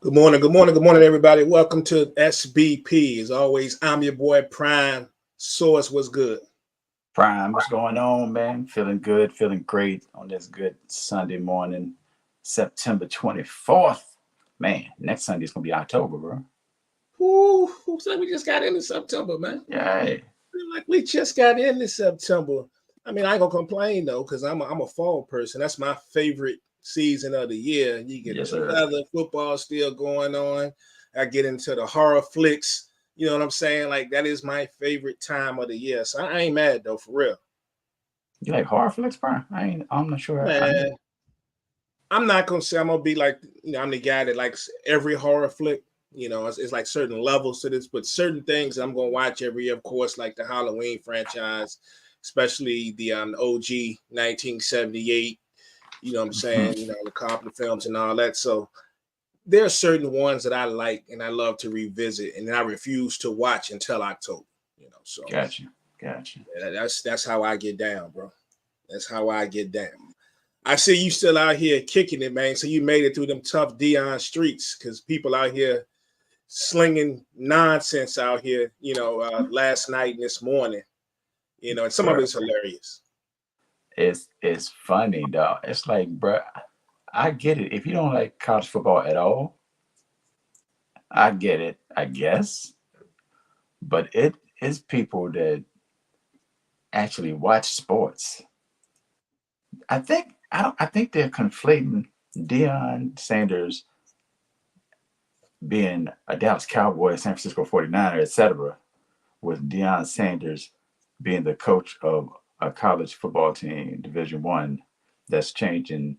Good morning, good morning, good morning, everybody. Welcome to SBP. As always, I'm your boy Prime. Source was good. Prime, what's going on, man? Feeling good, feeling great on this good Sunday morning, September 24th. Man, next Sunday is going to be October, bro. Ooh, looks like we just got into September, man. Yay. Feel like we just got into September. I mean, I ain't gonna complain though, because I'm a fall person. That's my favorite season of the year. You get Yes, the sir. weather, football still going on. I get into the horror flicks. You know what I'm saying? Like that is my favorite time of the year. So I ain't mad though, for real. You like horror flicks, Prime? I'm not sure. Man, I'm not gonna say I'm gonna be like, I'm the guy that likes every horror flick. It's like certain levels to this, but certain things I'm gonna watch every year, of course, like the Halloween franchise, especially the OG 1978. You know what I'm saying? The Carpenter films and all that. So there are certain ones that I like and I love to revisit, and I refuse to watch until October. So Gotcha. Gotcha. that's how I get down, bro. That's how I get down. I see you still out here kicking it, man. So you made it through them tough Dion streets, because people out here slinging nonsense out here, last night and this morning, and some of Bro, it's hilarious. it's funny, dog. It's like, bro, I get it. If you don't like college football at all, I get it, I guess. But it is people that actually watch sports. I think they're conflating Deion Sanders being a Dallas Cowboy, San Francisco 49er, etc., with Deion Sanders being the coach of a college football team, Division One, that's changing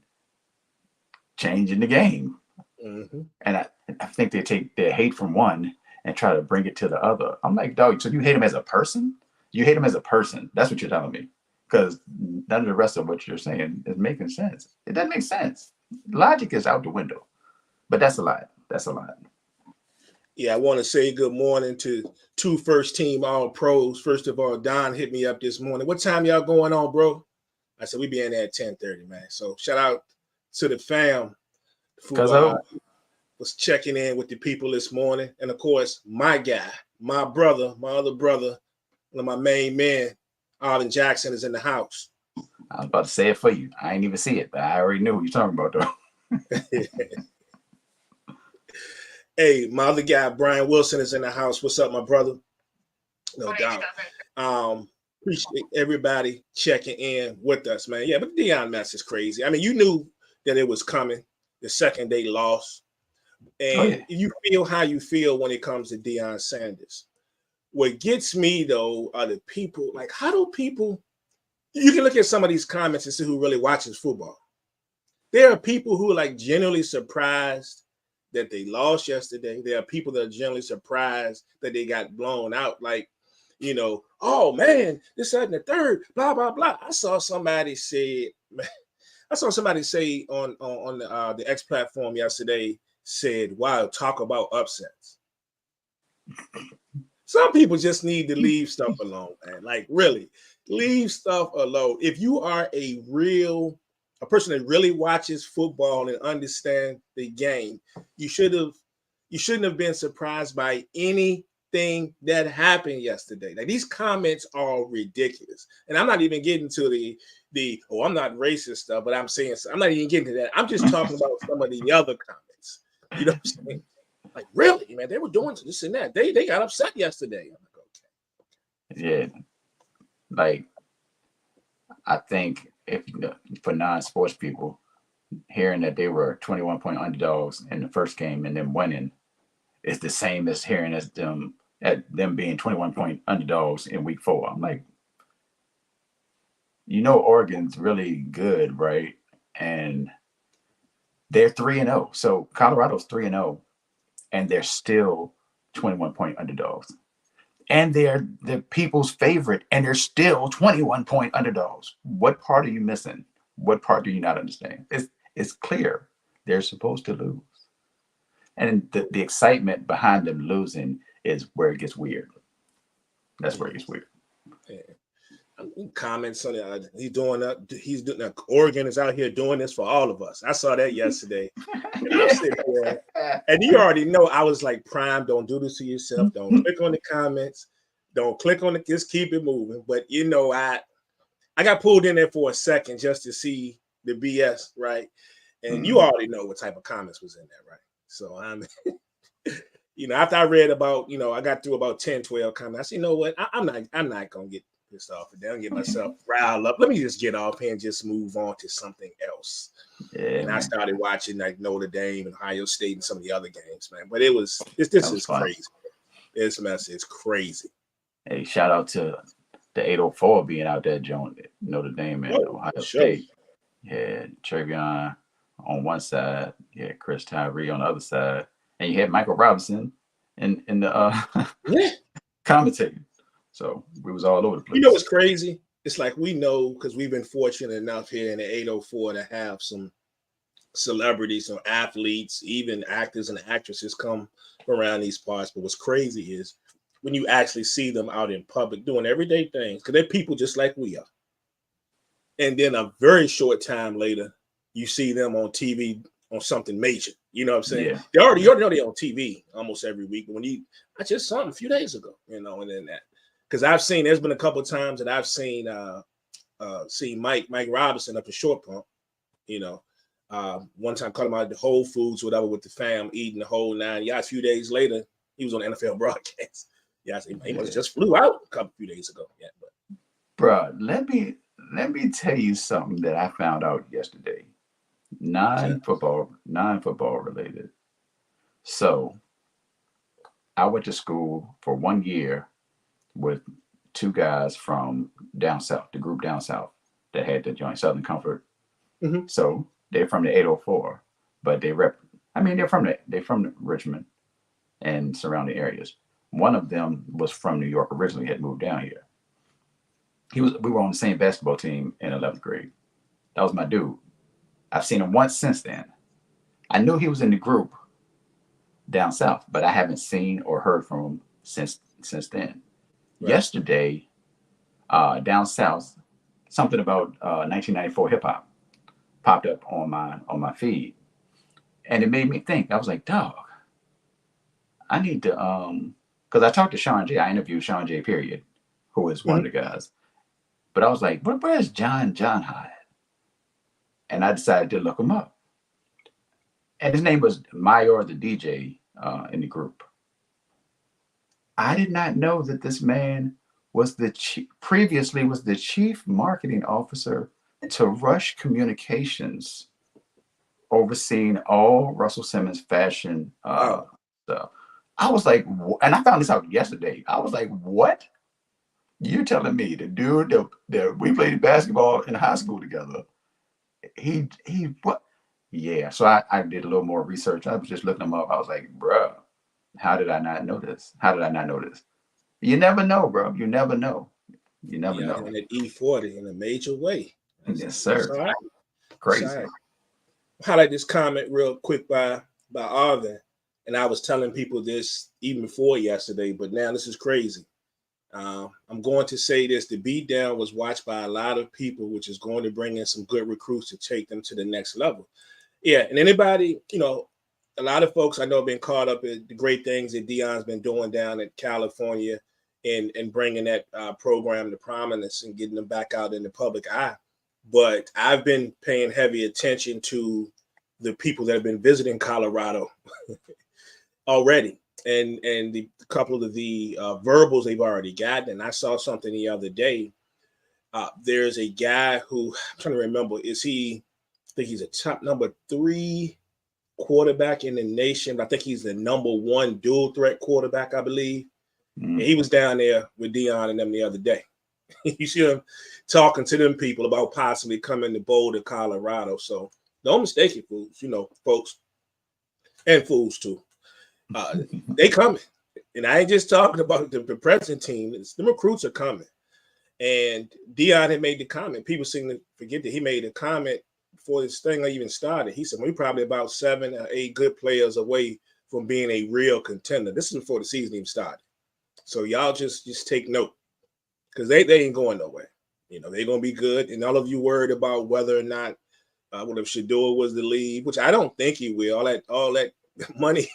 the game. Mm-hmm. And I think they take their hate from one and try to bring it to the other. I'm like, dog, so you hate him as a person? You hate him as a person. That's what you're telling me. Because none of the rest of what you're saying is making sense. It doesn't make sense. Logic is out the window. But that's a lot. That's a lot. Yeah, I want to say good morning to two first team all pros. First of all, Don hit me up this morning. What time y'all going on, bro? I said we be in there at 10:30, man. So shout out to the fam Because who was checking in with the people this morning. And of course, my guy, my brother, my other brother, one of my main men, Arden Jackson, is in the house. I was about to say it for you. I ain't even see it, but I already knew what you're talking about, though. Hey, my other guy, Brian Wilson, is in the house. What's up, my brother? No doubt. Appreciate everybody checking in with us, man. Yeah, but the Deion mess is crazy. I mean, you knew that it was coming the second they lost. Oh, And yeah. you feel how you feel when it comes to Deion Sanders. What gets me, though, are the people. Like, how do people... You can look at some of these comments and see who really watches football. There are people who are like genuinely surprised that they lost yesterday. There are people that are generally surprised that they got blown out. Like, oh man, this, that, and the third, blah, blah, blah. I saw somebody say on the X platform yesterday, said, wow, talk about upsets. Some people just need to leave stuff alone, man. Like, really, leave stuff alone. If you are a person that really watches football and understand the game, you shouldn't have been surprised by anything that happened yesterday. Like, these comments are ridiculous. And I'm not even getting to the I'm not racist stuff, but I'm not even getting to that. I'm just talking about some of the other comments. You know what I'm saying? Like, really, man, they were doing this and that. They got upset yesterday. I'm like, Yeah. Like, I think for non-sports people, hearing that they were 21-point underdogs in the first game and then winning is the same as hearing them being 21-point underdogs in week 4. I'm like, Oregon's really good, right? And they're 3-0. So Colorado's 3-0, and they're still 21-point underdogs. And they're the people's favorite, and they're still 21-point underdogs. What part are you missing? What part do you not understand? It's clear they're supposed to lose. And the excitement behind them losing is where it gets weird. That's where it gets weird. yeah. Comments on it. He's doing that. He's doing that. Oregon is out here doing this for all of us. I saw that yesterday. And I'm sitting there. And you already know I was like, Prime, don't do this to yourself. Don't click on the comments. Don't click on it. Just keep it moving. But I got pulled in there for a second just to see the BS, right? And you already know what type of comments was in there, right? So I'm after I read about, I got through about 10, 12 comments. I said, you know what? I'm not gonna get pissed off and then get myself riled up. Let me just get off here and just move on to something else. Yeah, and man. I started watching like Notre Dame and Ohio State and some of the other games, man. But this is fun. crazy. This mess is crazy. Hey, shout out to the 804 being out there, Notre Dame and Ohio State. Yeah, Trevion on one side, yeah, Chris Tyree on the other side, and you had Michael Robinson in the commentating. So we was all over the place. You know what's crazy? It's like we know because we've been fortunate enough here in the 804 to have some celebrities, some athletes, even actors and actresses come around these parts. But what's crazy is when you actually see them out in public doing everyday things, because they're people just like we are. And then a very short time later, you see them on TV on something major. You know what I'm saying? Yeah. You already know they're on TV almost every week. But I just saw them a few days ago, and then that. Because there's been a couple of times that I've seen Mike Robinson up in Short Pump, one time caught him out at the Whole Foods, whatever, with the fam, eating the whole nine. Yeah, a few days later, he was on the NFL broadcast. Yeah, he must have just flew out a few days ago. Yeah, but bro, let me tell you something that I found out yesterday. Non-football related. So I went to school for 1 year with two guys from down south, the group down south that had the joint Southern Comfort. Mm-hmm. So they're from the 804, but they're from Richmond and surrounding areas. One of them was from New York originally, had moved down here. We were on the same basketball team in 11th grade. That was my dude. I've seen him once since then. I knew he was in the group down south, but I haven't seen or heard from him since then. Right. Yesterday, down south, something about 1994 hip hop popped up on my feed, and it made me think. I was like, dog, I need to because I talked to Sean J. I interviewed Sean J. Period, who is one of the guys. But I was like, where's John Hyde? And I decided to look him up. And his name was Mayor, the DJ in the group. I did not know that this man was previously was the chief marketing officer to Rush Communications, overseeing all Russell Simmons fashion stuff. I was like, and I found this out yesterday. I was like, what? You telling me the dude that we played basketball in high school together? He what? Yeah. So I did a little more research. I was just looking him up. I was like, bruh, how did I not know this? You never know, bro. You never know. Know. And at E40 in a major way. Yes, sir. All right. Crazy. All right. Highlight this comment real quick by Arvin. And I was telling people this even before yesterday, but now this is crazy. I'm going to say this. The beatdown was watched by a lot of people, which is going to bring in some good recruits to take them to the next level. Yeah, and anybody, a lot of folks I know have been caught up in the great things that Deion's been doing down in California and bringing that program to prominence and getting them back out in the public eye. But I've been paying heavy attention to the people that have been visiting Colorado already. And the couple of the verbals they've already gotten. And I saw something the other day. There's a guy who I'm trying to remember. I think he's a top number 3 quarterback in the nation. I think he's the number 1 dual threat quarterback, I believe. And he was down there with Deion and them the other day. You see him talking to them people about possibly coming to Boulder, Colorado. So don't mistake it, fools, folks, and fools too. They coming. And I ain't just talking about the present team. The recruits are coming. And Deion had made the comment. People seem to forget that he made a comment before this thing even started. He said, we're probably about 7 or 8 good players away from being a real contender. This is before the season even started. So y'all just take note because they ain't going nowhere. They're gonna be good. And all of you worried about whether or not what if Shador was to leave, which I don't think he will. All that money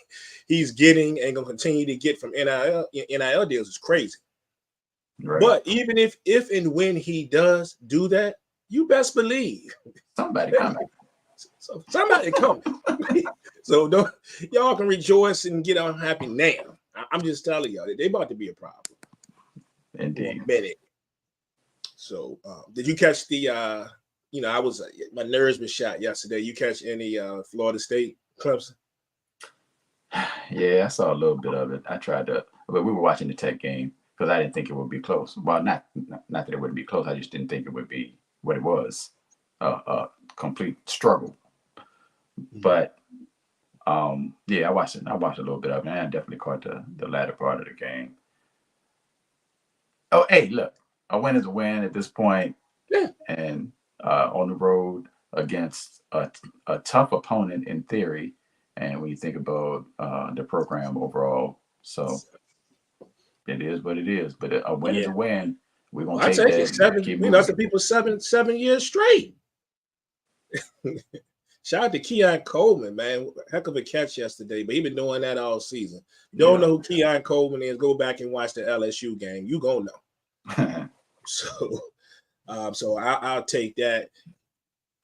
he's getting and gonna continue to get from NIL deals is crazy. Right. But even if and when he does do that, you best believe somebody coming. So somebody coming. So y'all can rejoice and get unhappy now. I'm just telling y'all that they about to be a problem. Indeed. So did you catch the I was my nerves were shot yesterday. You catch any Florida State Clemson? Yeah, I saw a little bit of it. I tried to, but we were watching the Tech game because I didn't think it would be close. Well, not that it wouldn't be close. I just didn't think it would be what it was. A complete struggle. But yeah, I watched it. I watched a little bit of it, and I definitely caught the latter part of the game. Oh, hey, look, a win is a win at this point. Yeah. And on the road against a tough opponent in theory, and when you think about the program overall, so it is what it is. But a win is a win. We're gonna take that. That's the people 7 years straight. Shout out to Keon Coleman, man. Heck of a catch yesterday, but he's been doing that all season. You don't know who Keon Coleman is, go back and watch the LSU game. You gonna know. So I'll take that.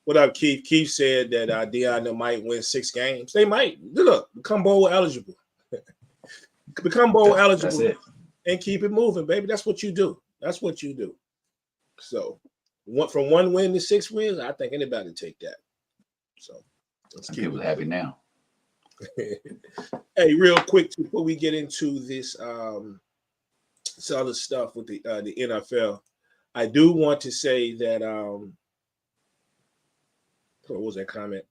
What up, Keith? Keith said that Deion might win 6 games. They might. Look, become bowl eligible. Become bowl eligible and keep it moving, baby. That's what you do. That's what you do. So from 1 win to 6 wins, I think anybody take that. So let's keep it happy now. Hey, real quick before we get into this other stuff with the NFL, I do want to say that what was that comment?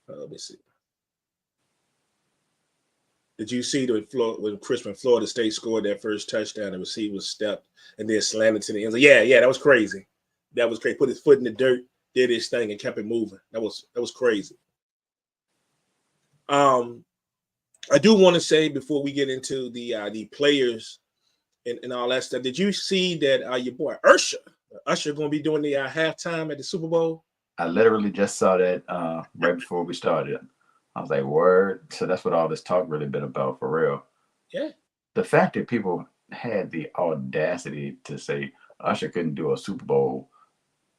Let me see. Did you see when Florida State scored that first touchdown, the receiver stepped and then slammed it to the end zone? Yeah, that was crazy. That was crazy. Put his foot in the dirt, did his thing, and kept it moving. That was crazy. I do want to say before we get into the players and all that stuff, did you see that your boy Usher going to be doing the halftime at the Super Bowl? I literally just saw that right before we started. I was like, word. So that's what all this talk really been about, for real. Yeah. The fact that people had the audacity to say Usher couldn't do a Super Bowl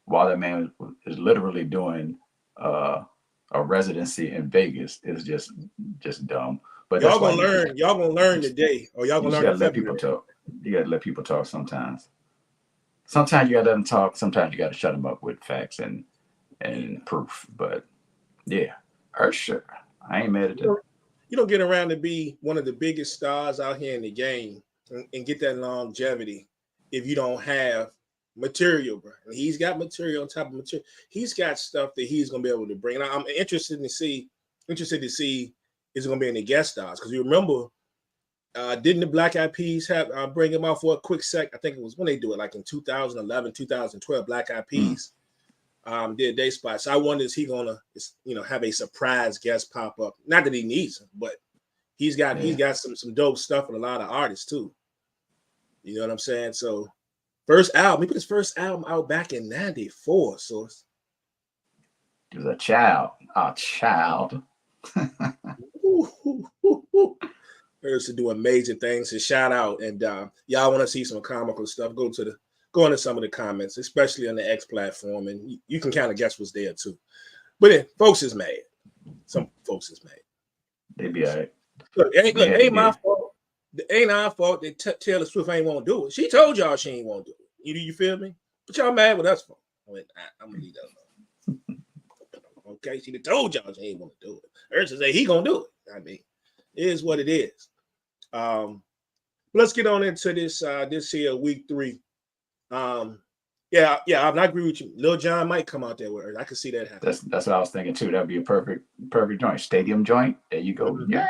while that man is literally doing a residency in Vegas is just dumb. But y'all gonna learn. Y'all gonna learn today, or y'all gonna learn. You gotta let people talk. You gotta let people talk sometimes. Sometimes you gotta let them talk. Sometimes you gotta shut them up with facts and proof. But yeah, Usher, I ain't mad at that. You don't get around to be one of the biggest stars out here in the game and get that longevity if you don't have material, bro. And he's got material on top of material. He's got stuff that he's gonna be able to bring. And I'm interested to see is going to be any guest stars, because you remember, didn't the Black Eyed Peas have bring him out for a quick sec? I think it was when they do it, like in 2011, 2012. Black Eyed Peas did their spot. So I wonder, is he gonna have a surprise guest pop up? Not that he needs him, but he's got some dope stuff with a lot of artists too. You know what I'm saying? So first album, he put his first album out back in '94. So he was a child. There's to do amazing things. So shout out, and y'all want to see some comical stuff, go into some of the comments, especially on the X platform, and you can kind of guess what's there too. But then folks is mad. Some folks is mad. They be all right. Look, ain't my fault. It ain't our fault that Taylor Swift ain't want to do it. She told y'all she ain't want to do it. You feel me? But y'all mad with us for. I'm gonna leave that alone. Okay, she told y'all she ain't want to do it. Ursa say he gonna do it. I mean, it is what it is. Let's get on into this here week 3. Yeah, I agree with you. Lil Jon might come out there with her. I could see that happen. That's what I was thinking too. That'd be a perfect joint, stadium joint. There you go. Mm-hmm. Yeah.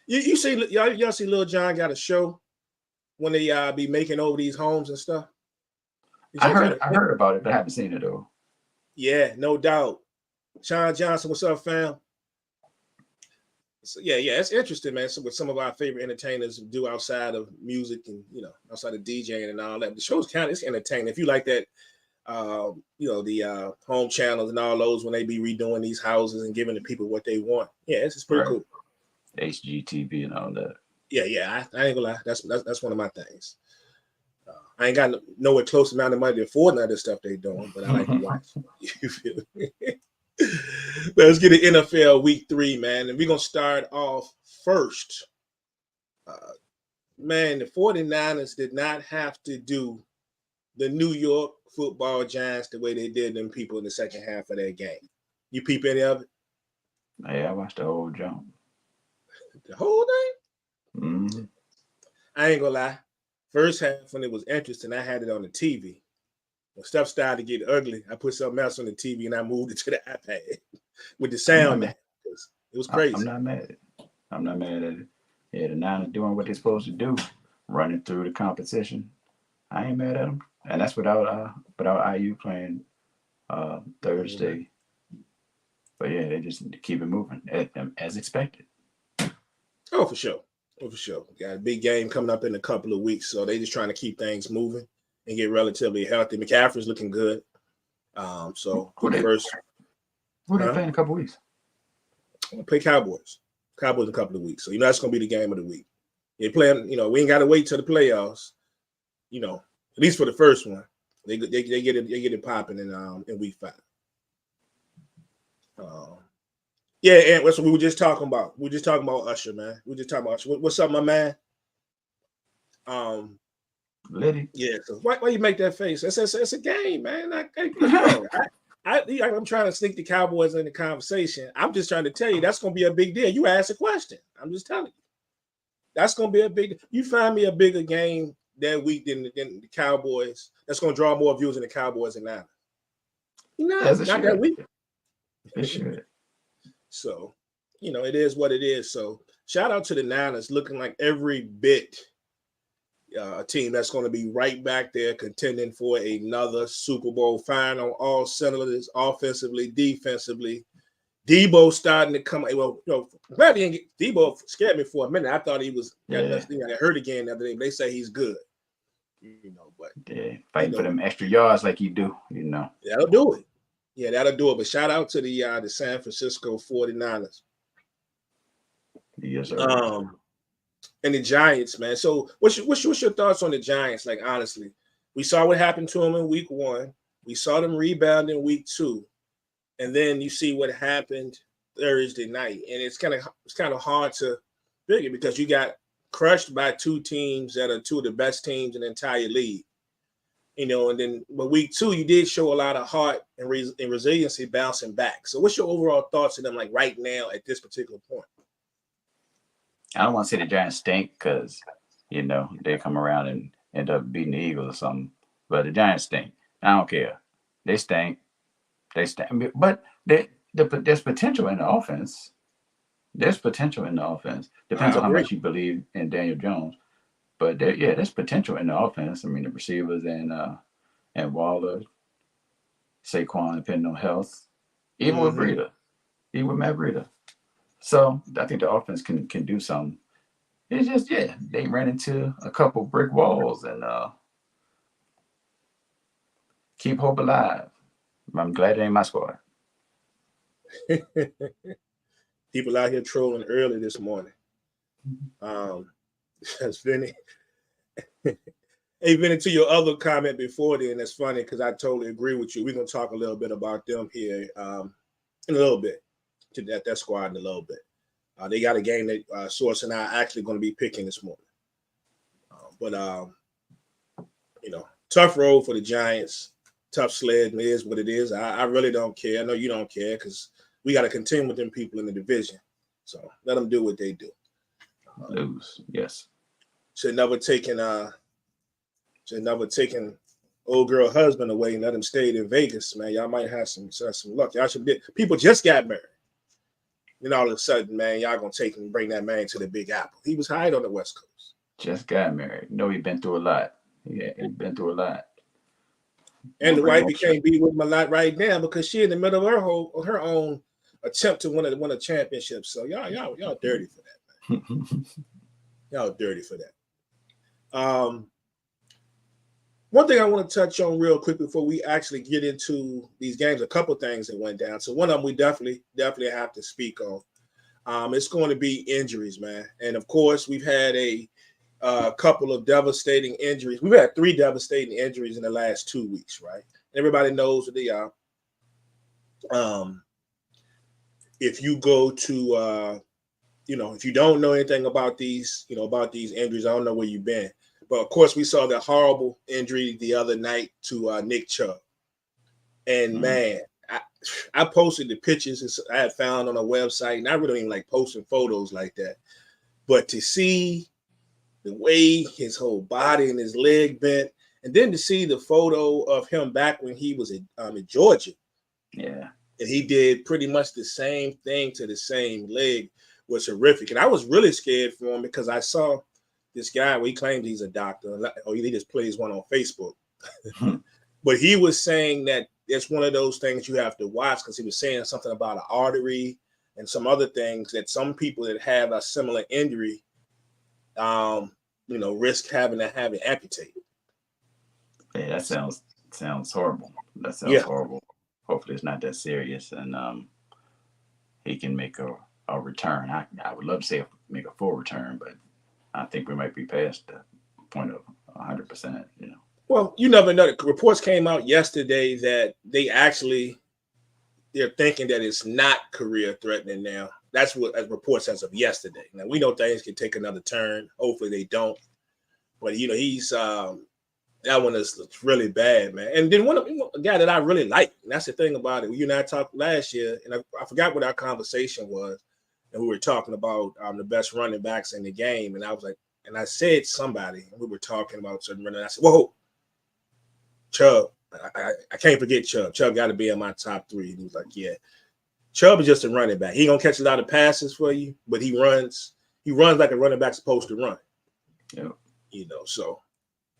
You see, y'all see Lil Jon got a show when they be making over these homes and stuff. I heard about it, but I haven't seen it though. Yeah, no doubt. Sean Johnson, what's up, fam? So yeah, it's interesting, man. So what some of our favorite entertainers do outside of music and outside of DJing and all that. The show's kind of it's entertaining. If you like that, the home channels and all those when they be redoing these houses and giving the people what they want. Yeah, it's pretty cool. HGTV and all that. Yeah, I ain't gonna lie. That's one of my things. I ain't got nowhere close amount of money to afford none of the stuff they doing, but I like to watch. You feel me? Let's get the NFL Week 3, man, and we're gonna start off first. Man, the 49ers did not have to do the New York Football Giants the way they did them people in the second half of their game. You peep any of it? Yeah, I watched the whole jump. The whole thing? Mm-hmm. I ain't gonna lie. First half, when it was interesting, I had it on the TV. When stuff started to get ugly, I put something else on the TV and I moved it to the iPad with the sound. It was crazy. I'm not mad. I'm not mad at it. Yeah, the Niners doing what they're supposed to do, running through the competition. I ain't mad at them, and that's without IU playing Thursday. But yeah, they just keep it moving as expected. Oh, for sure. Got a big game coming up in a couple of weeks, so they just trying to keep things moving and get relatively healthy. McCaffrey's looking good. So Who they playing in a couple of weeks? We'll play Cowboys. Cowboys in a couple of weeks. So that's gonna be the game of the week. They playing, we ain't gotta wait till the playoffs. At least for the first one. They get it popping in week 5. Yeah, and that's what we were just talking about. We were just talking about Usher, man. We were just talking about Usher. What's up, my man? Liddy. Yeah. So why you make that face? It's a game, man. I'm trying to sneak the Cowboys in the conversation. I'm just trying to tell you that's going to be a big deal. You asked a question. I'm just telling you. That's going to be a big. You find me a bigger game that week than the Cowboys. That's going to draw more views than the Cowboys and Niners. No, not that week. It should. So, it is what it is. So, shout out to the Niners, looking like every bit a team that's going to be right back there contending for another Super Bowl, firing on all cylinders, offensively, defensively. Debo starting to come. Well, glad he didn't get Debo scared me for a minute. I thought he was got hurt again the other day, but they say he's good. But fighting for them extra yards like you do. That'll do it. Yeah, that'll do it. But shout out to the San Francisco 49ers. Yes, sir. And the Giants, man. So what's your thoughts on the Giants? Like, honestly, we saw what happened to them in week 1. We saw them rebound in week 2. And then you see what happened Thursday night. And it's kind of hard to figure because you got crushed by 2 teams that are 2 of the best teams in the entire league. And then but week 2, you did show a lot of heart and resiliency bouncing back. So what's your overall thoughts on them like right now at this particular point? I don't want to say the Giants stink because, they come around and end up beating the Eagles or something. But the Giants stink. I don't care. They stink. But there's potential in the offense. Depends on how much you believe in Daniel Jones. But there's potential in the offense. I mean, the receivers and Waller, Saquon, depending on health, even with Matt Breida. So I think the offense can do something. It's just they ran into a couple brick walls and keep hope alive. I'm glad it ain't my squad. People out here trolling early this morning. That's Vinny. Hey, Vinny, to your other comment before then, that's funny because I totally agree with you. We're going to talk a little bit about them here in a little bit, to that squad in a little bit. They got a game that Source and I are actually going to be picking this morning. Tough road for the Giants. Tough sled. It is what it is. I really don't care. I know you don't care because we got to contend with them people in the division. So let them do what they do. Lose, yes. Should never taken old girl husband away and let him stay in Vegas, man. Y'all might have some luck. Y'all should be. People just got married. Then all of a sudden, man, y'all gonna take and bring that man to the Big Apple. He was hiding on the West Coast. Just got married. No, he been through a lot. Yeah, he been through a lot. And the wife can't be with him a lot right now because she in the middle of her own attempt to win a championship. So y'all dirty for that, man. Y'all dirty for that. One thing I want to touch on real quick before we actually get into these games, a couple things that went down. So one of them we definitely have to speak on. It's going to be injuries, man. And of course, we've had a couple of devastating injuries. We've had 3 devastating injuries in the last 2 weeks, right? Everybody knows what they are. If you go to, if you don't know anything about these, about these injuries, I don't know where you've been. But of course, we saw the horrible injury the other night to Nick Chubb. And man, I posted the pictures I had found on a website, and I really don't even like posting photos like that. But to see the way his whole body and his leg bent, and then to see the photo of him back when he was in Georgia. Yeah. And he did pretty much the same thing to the same leg was horrific. And I was really scared for him because I saw this guy, he claimed he's a doctor, or he just plays one on Facebook. But he was saying that it's one of those things you have to watch because he was saying something about an artery and some other things that some people that have a similar injury, risk having to have it amputated. Yeah, that sounds horrible. That sounds horrible. Hopefully it's not that serious, and he can make a return. I would love to say make a full return, but I think we might be past the point of 100%. Well, you never know. The reports came out yesterday that they're thinking that it's not career threatening now. That's what reports as of yesterday. Now we know things can take another turn. Hopefully they don't. But he's that one is really bad, man. And then a guy that I really like, and that's the thing about it. You and I talked last year, and I forgot what our conversation was, and we were talking about the best running backs in the game, and I was like, and I said somebody, and we were talking about certain running. I said, whoa, Chubb. I can't forget Chubb. Chubb got to be in my top 3. And he was like, yeah. Chubb is just a running back. He gonna catch a lot of passes for you, but he runs like a running back's supposed to run. Yeah. So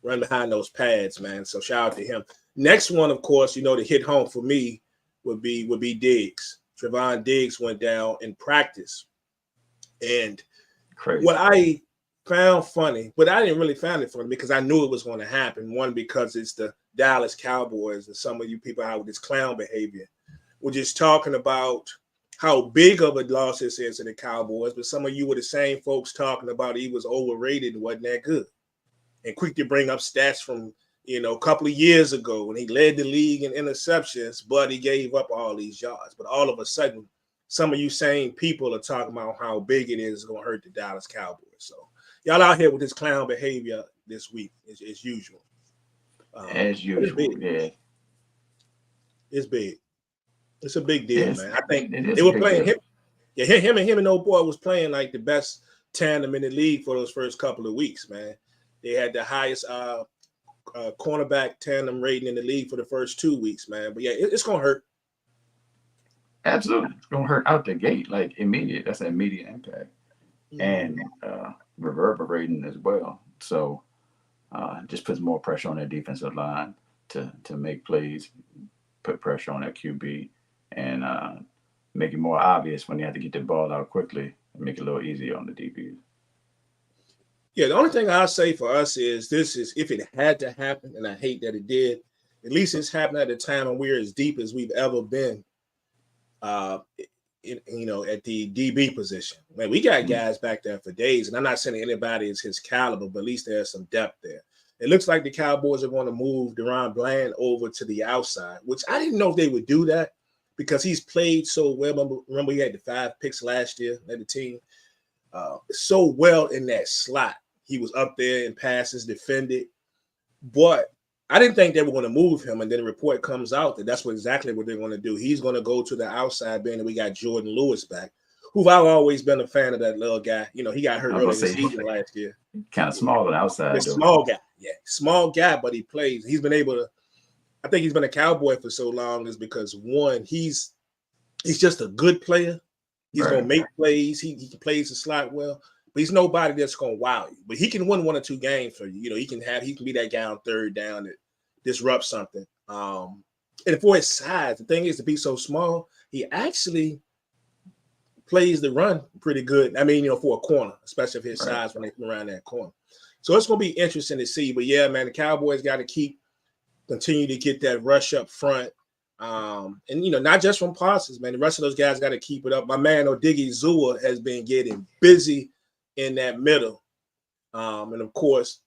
run behind those pads, man. So shout out to him. Next one, of course, to hit home for me would be Diggs. Trevon Diggs went down in practice. And crazy. What I found funny, but I didn't really find it funny because I knew it was going to happen. One, because it's the Dallas Cowboys and some of you people out with this clown behavior. We're just talking about how big of a loss this is to the Cowboys, but some of you were the same folks talking about he was overrated and wasn't that good. And quick to bring up stats from, a couple of years ago when he led the league in interceptions, but he gave up all these yards. But all of a sudden, some of you same people are talking about how big it is going to hurt the Dallas Cowboys. So y'all out here with this clown behavior this week as usual. As usual, yeah. It's big. It's a big deal, man. I think they were playing him. Yeah, him and old boy was playing like the best tandem in the league for those first couple of weeks, man. They had the highest cornerback tandem rating in the league for the first 2 weeks, man. But yeah, it's gonna hurt. Absolutely, it's gonna hurt out the gate, like immediate. That's an immediate impact, and reverberating as well. So, just puts more pressure on their defensive line to make plays, put pressure on that QB, and make it more obvious when they have to get the ball out quickly and make it a little easier on the DBs. Yeah, the only thing I'll say for us is this is if it had to happen, and I hate that it did, at least it's happened at a time when we're as deep as we've ever been, at the DB position. Man, we got guys back there for days, and I'm not saying anybody is his caliber, but at least there's some depth there. It looks like the Cowboys are going to move Deron Bland over to the outside, which I didn't know if they would do that because he's played so well. Remember he had the 5 picks last year at the team. So well in that slot. He was up there in passes, defended. But I didn't think they were going to move him. And then the report comes out that that's exactly what they're going to do. He's going to go to the outside being that we got Jordan Lewis back, who I've always been a fan of that little guy. He got hurt early in the season last year. Kind of small on the outside. Small guy. Yeah, small guy, but he plays. He's been able to – I think he's been a Cowboy for so long is because, one, he's just a good player. He's going to make plays. He plays the slot well. But he's nobody that's going to wow you. But he can win 1 or 2 games for you. He can be that guy on third down that disrupts something. And for his size, the thing is to be so small, he actually plays the run pretty good. I mean, for a corner, especially if his Right. size when they come around that corner. So it's going to be interesting to see. But yeah, man, the Cowboys got to continue to get that rush up front. And not just from Parsons, man. The rest of those guys got to keep it up. My man Odigi Zua has been getting busy in that middle. And of course,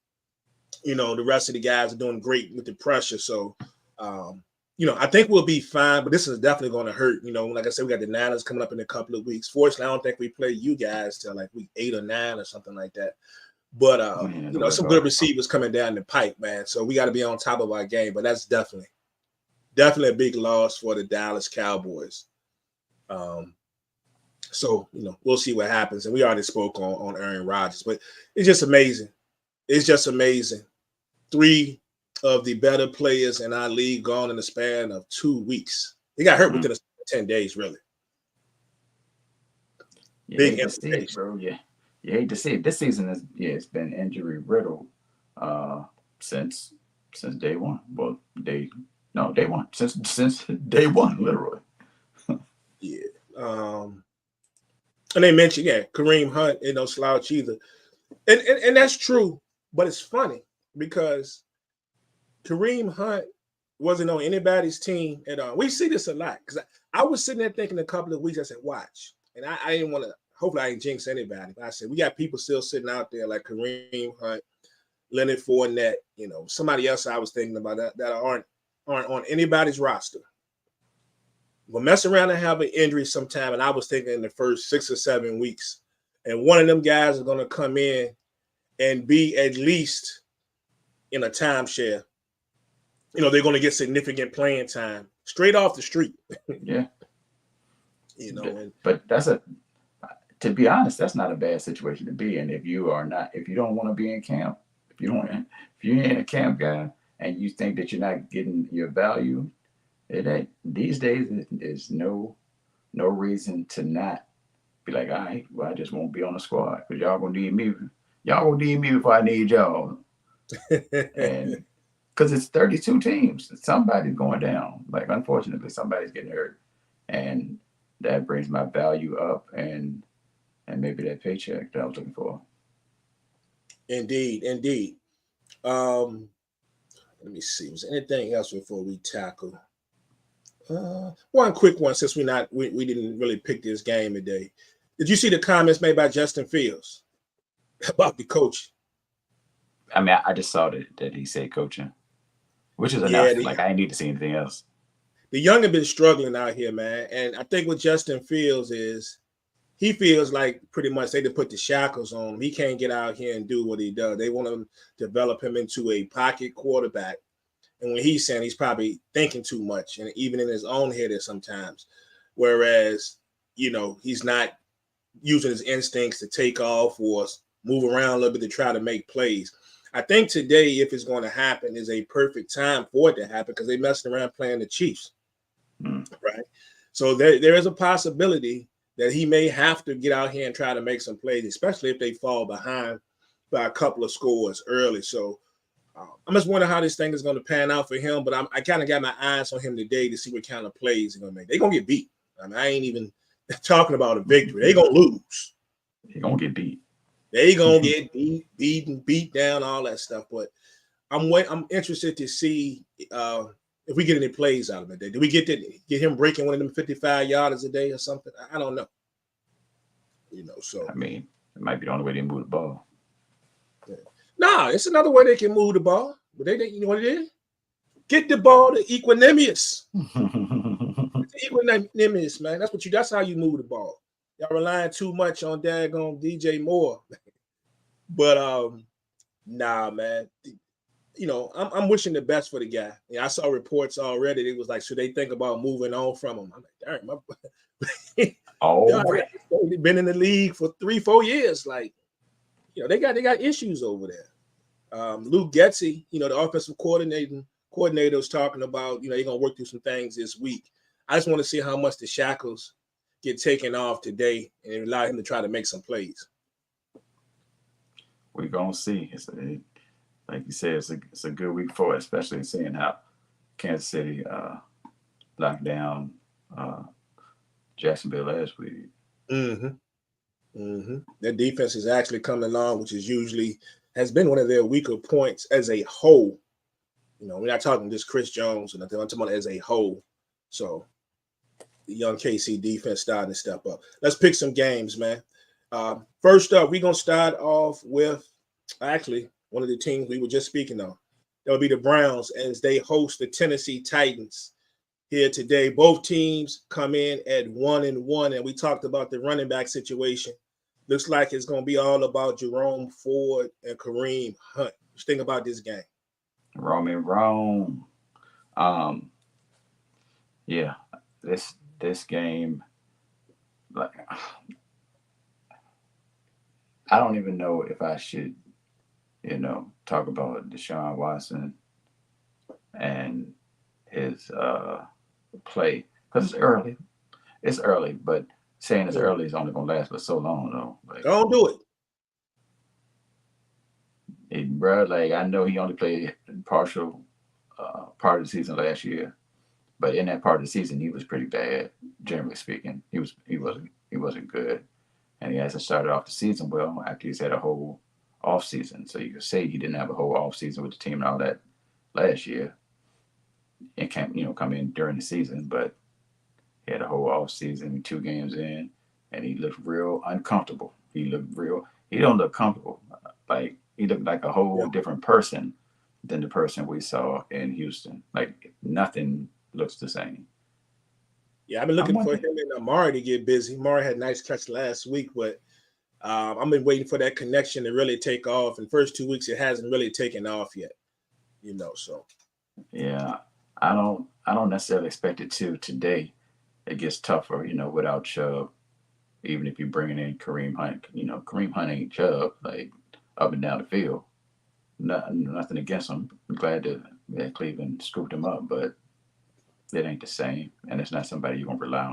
the rest of the guys are doing great with the pressure. So I think we'll be fine, but this is definitely going to hurt. Like I said, we got the Niners coming up in a couple of weeks. Fortunately, I don't think we play you guys till like week 8 or 9 or something like that. But some good receivers coming down the pipe, man. So we got to be on top of our game. But that's definitely a big loss for the Dallas Cowboys. So we'll see what happens. And we already spoke on Aaron Rodgers, but it's just amazing. It's just amazing. 3 of the better players in our league gone in the span of 2 weeks. They got hurt within 10 days, really. Big implication, bro. Yeah. You hate to see it. This season it's been injury riddled since day one. Well, day one. Since day one, literally. Yeah. And they mentioned, Kareem Hunt, no slouch either. And that's true, but it's funny because Kareem Hunt wasn't on anybody's team at all. We see this a lot because I was sitting there thinking a couple of weeks, I said, watch. And I didn't want to, hopefully I didn't jinx anybody. But I said, we got people still sitting out there like Kareem Hunt, Leonard Fournette, somebody else I was thinking about that aren't on anybody's roster. We'll mess around and have an injury sometime. And I was thinking in the first 6 or 7 weeks. And one of them guys is going to come in and be at least in a timeshare. They're going to get significant playing time straight off the street. Yeah. But to be honest, that's not a bad situation to be in if you don't want to be in camp, if you're in a camp guy and you think that you're not getting your value, it ain't these days. There's no reason to not be like, all right, well, I just won't be on the squad because y'all gonna need me. Y'all gonna need me if I need y'all. And because it's 32 teams, somebody's going down. Like, unfortunately, somebody's getting hurt, and that brings my value up and maybe that paycheck that I was looking for. Indeed. Let me see. Was there anything else before we tackle? One quick one, since we didn't really pick this game today. Did you see the comments made by Justin Fields about the coach? I mean, I just saw that he said coaching, which is enough. Like, I didn't need to see anything else. The young have been struggling out here, man. And I think what Justin Fields is, he feels like pretty much they done put the shackles on him. He can't get out here and do what he does. They want to develop him into a pocket quarterback. And when he's saying, he's probably thinking too much, and even in his own head sometimes. Whereas, he's not using his instincts to take off or move around a little bit to try to make plays. I think today, if it's going to happen, is a perfect time for it to happen because they messing around playing the Chiefs, right? So there is a possibility that he may have to get out here and try to make some plays, especially if they fall behind by a couple of scores early. So I'm just wondering how this thing is going to pan out for him, but I kind of got my eyes on him today to see what kind of plays he's going to make. They're going to get beat. I mean, I ain't even talking about a victory. They're going to lose. They're going to get beat. They're going to get beat down, all that stuff. But I'm interested to see if we get any plays out of it. Do we get him breaking one of them 55-yarders a day or something? I don't know. So. I mean, it might be the only way they move the ball. Yeah. Nah, it's another way they can move the ball. But they you know what it is? Get the ball to Equanimous. Equanimous, man. That's how you move the ball. Y'all relying too much on daggone DJ Moore. But nah, man. I'm wishing the best for the guy. I saw reports already. It was like, should they think about moving on from him? I'm like, darn, they've been in the league for 3-4 years. Like, they got issues over there. Luke Getsy, the offensive coordinator was talking about, they're gonna work through some things this week. I just want to see how much the shackles get taken off today and allow him to try to make some plays. We're gonna see. Like you said, it's a good week for it, especially seeing how Kansas City locked down Jacksonville last week. Mm-hmm. Mm-hmm. Their defense is actually coming along, which is usually has been one of their weaker points as a whole. We're not talking just Chris Jones and nothing. I'm talking about as a whole. So the young KC defense starting to step up. Let's pick some games, man. First up, we're gonna start off with actually one of the teams we were just speaking of. That would be the Browns as they host the Tennessee Titans here today. Both teams come in at 1-1, and we talked about the running back situation. Looks like it's gonna be all about Jerome Ford and Kareem Hunt. Just think about this game. Roman Rome. Um, yeah, this game, like, I don't even know if I should, talk about Deshaun Watson and his play because it's early. It's early, but saying it's early is only gonna last for so long, though. Like, Don't do it. bro, like I know he only played partial part of the season last year, but in that part of the season, he was pretty bad. Generally speaking, he wasn't good, and he hasn't started off the season well after he's had a whole off season. So you could say he didn't have a whole off season with the team and all that last year, and can't come in during the season, but he had a whole off season, 2 games in, and he looked real uncomfortable. He don't look comfortable. Like he looked like a whole Yeah. different person than the person we saw in Houston. Like nothing looks the same. Yeah, I've been I'm looking for wondering. him and Amari to get busy. Amari had a nice catch last week, but I've been waiting for that connection to really take off. And first 2 weeks, it hasn't really taken off yet. So Yeah, I don't necessarily expect it to today. It gets tougher, without Chubb. Even if you're bringing in Kareem Hunt, Kareem Hunt ain't Chubb like up and down the field. Nothing against him. I'm glad that Cleveland scooped him up, but it ain't the same, and it's not somebody you're gonna rely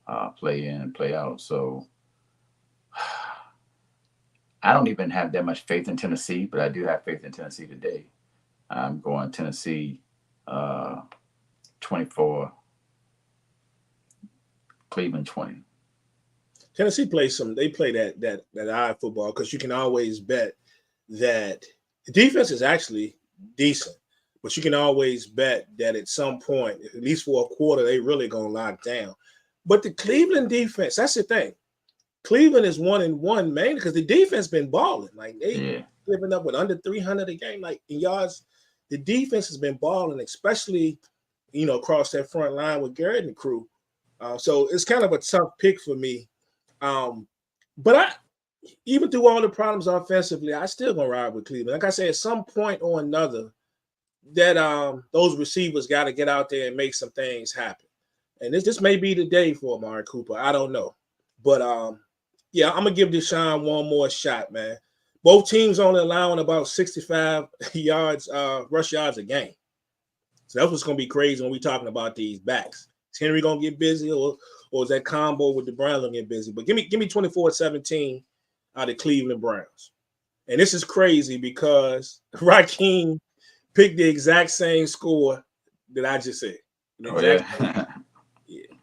on play in and play out. So I don't even have that much faith in Tennessee, but I do have faith in Tennessee today. I'm going Tennessee 24, Cleveland 20. Tennessee plays some. They play that eye football because you can always bet that the defense is actually decent, but you can always bet that at some point, at least for a quarter, they really gonna lock down. But the Cleveland defense, that's the thing. Cleveland is 1-1 mainly because the defense been balling. Like they Yeah, living up with under 300 a game, like in yards. The defense has been balling, especially across that front line with Garrett and the crew. So it's kind of a tough pick for me. But even through all the problems offensively, I still gonna ride with Cleveland. Like I said, at some point or another, that those receivers got to get out there and make some things happen. And this may be the day for Amari Cooper. I don't know, but yeah, I'm gonna give Deshaun one more shot, man. Both teams only allowing about 65 yards, rush yards a game. So that's what's gonna be crazy when we talking about these backs. Is Henry gonna get busy, or is that combo with the Browns gonna get busy? But give me 24-17 out of Cleveland Browns. And this is crazy because Raheem picked the exact same score that I just said. The oh exact same. yeah, Yeah.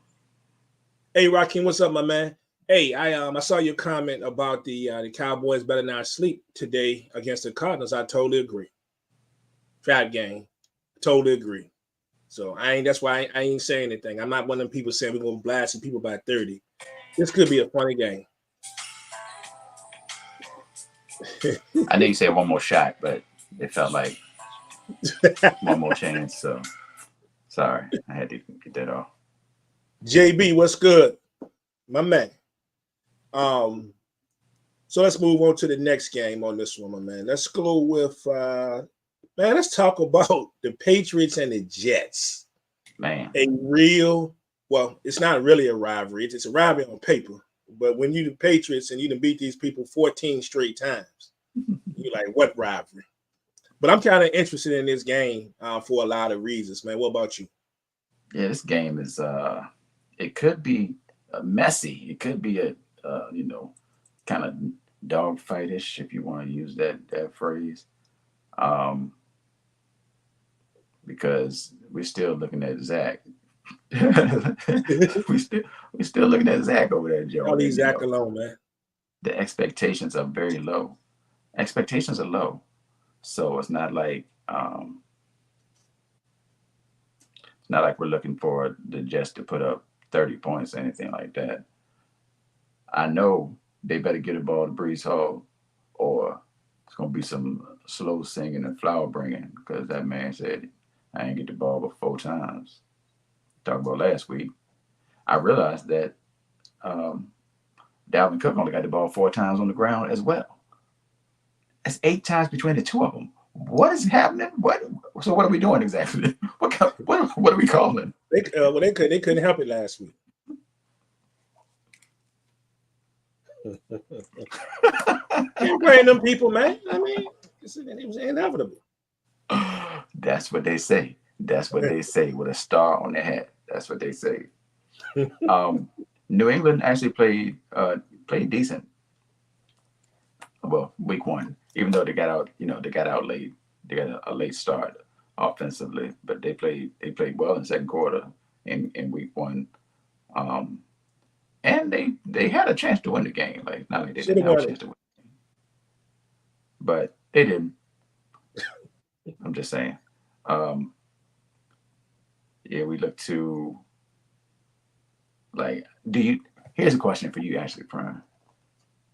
Hey, Raheem, what's up, my man? Hey, I saw your comment about the Cowboys better not sleep today against the Cardinals. I totally agree. Trap game. Totally agree. So that's why I ain't saying anything. I'm not one of them people saying we're gonna blast some people by 30. This could be a funny game. I know you said one more shot, but it felt like one more chance. So sorry, I had to get that off. JB, what's good? My man. Um, so let's move on to the next game on this one, my man. Let's go with man, let's talk about the Patriots and the Jets. Man, A real, well, it's not really a rivalry. It's a rivalry on paper. But when you the Patriots and you done beat these people 14 straight times, you're like, what rivalry? But I'm kind of interested in this game for a lot of reasons, man. What about you? yeah, this game is it could be messy. It could be a kind of dogfightish if you want to use that phrase. Um, because we're still looking at Zach we still looking at Zach over there, Joe. Y'all leave And Zach alone, man. the expectations are very low. Expectations are low, so it's not like we're looking for the Jets to put up 30 points or anything like that. I know they better get a ball to Brees Hall, or it's gonna be some slow singing and flower bringing because that man said I ain't get the ball but 4 times. Talk about last week. I realized that um, Dalvin Cook only got the ball 4 times on the ground as well. That's 8 times between the two of them. What is happening? So what are we doing exactly? What are we calling? They couldn't help it last week. Can't blame them people, man. I mean, it was inevitable. That's what they say. That's what they say with a star on their hat. That's what they say. Um, New England actually played decent. Well, week one, even though they got out, they got out late. They got a late start offensively, but they played well in the second quarter in week one. Um, and they had a chance to win the game. Like not like they Should didn't have have a won chance it. to win, but they didn't. I'm just saying. Um, yeah, we look to like. Do you? Here's a question for you, actually, Prime.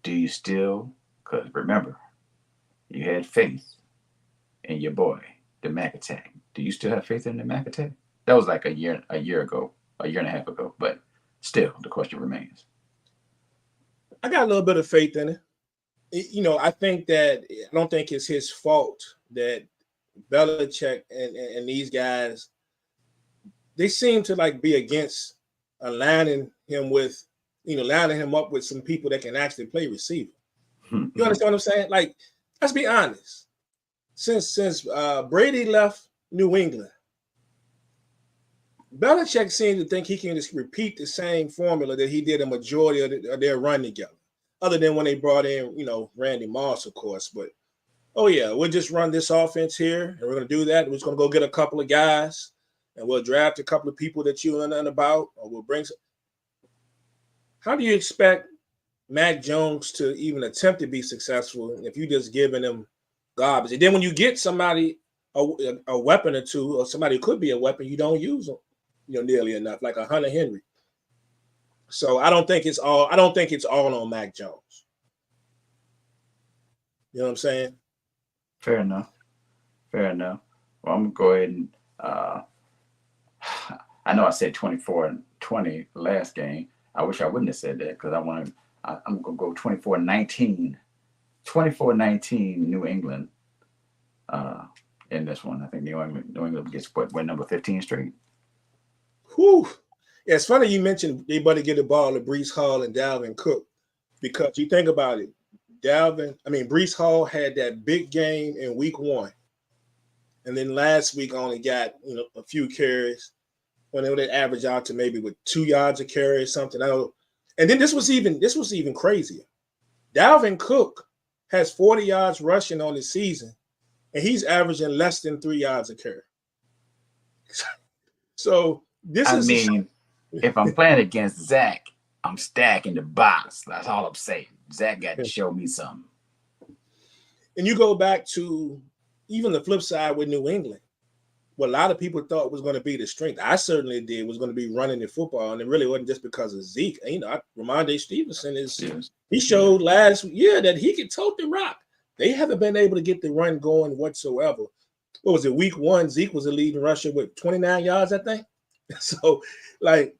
Do you still? Because remember, you had faith in your boy, the Mac Attack. Do you still have faith in the Mac Attack? That was like a year ago, a year and a half ago. But still, the question remains. I got a little bit of faith in it. I think that I don't think it's his fault that Belichick and these guys they seem to like be against aligning him with lining him up with some people that can actually play receiver. You understand what I'm saying? Like, let's be honest. Since Brady left New England, Belichick seems to think he can just repeat the same formula that he did a majority of their run together, other than when they brought in, Randy Moss, of course. But, oh, yeah, we'll just run this offense here, and we're going to do that. We're just going to go get a couple of guys, and we'll draft a couple of people that you know nothing about, or we'll bring some. How do you expect Mac Jones to even attempt to be successful if you just giving him garbage? And then when you get somebody, a weapon or two, or somebody who could be a weapon, you don't use them, nearly enough, like a Hunter Henry. So I don't think it's all on Mac Jones. You know what I'm saying? Fair enough. Fair enough. Well, I'm gonna go ahead and I know I said 24-20 last game. I wish I wouldn't have said that because I'm gonna go 24-19. 24-19 New England in this one. I think New England gets win number 15 straight. Whew. Yeah, it's funny you mentioned they better get the ball to Brees Hall and Dalvin Cook, because you think about it, Brees Hall had that big game in week one, and then last week only got a few carries when they average out to maybe with 2 yards a carry or something. And then this was even crazier. Dalvin Cook has 40 yards rushing on the season, and he's averaging less than 3 yards a carry. So if I'm playing against Zach, I'm stacking the box. That's all I'm saying. Zach got to show me something. And you go back to even the flip side with New England. What a lot of people thought was going to be the strength, I certainly did, was going to be running the football, and it really wasn't just because of Zeke. Ramondre Stevenson he showed last year that he could tote the rock. They haven't been able to get the run going whatsoever. What was it? Week one, Zeke was the leading rusher with 29 yards, I think. So, like,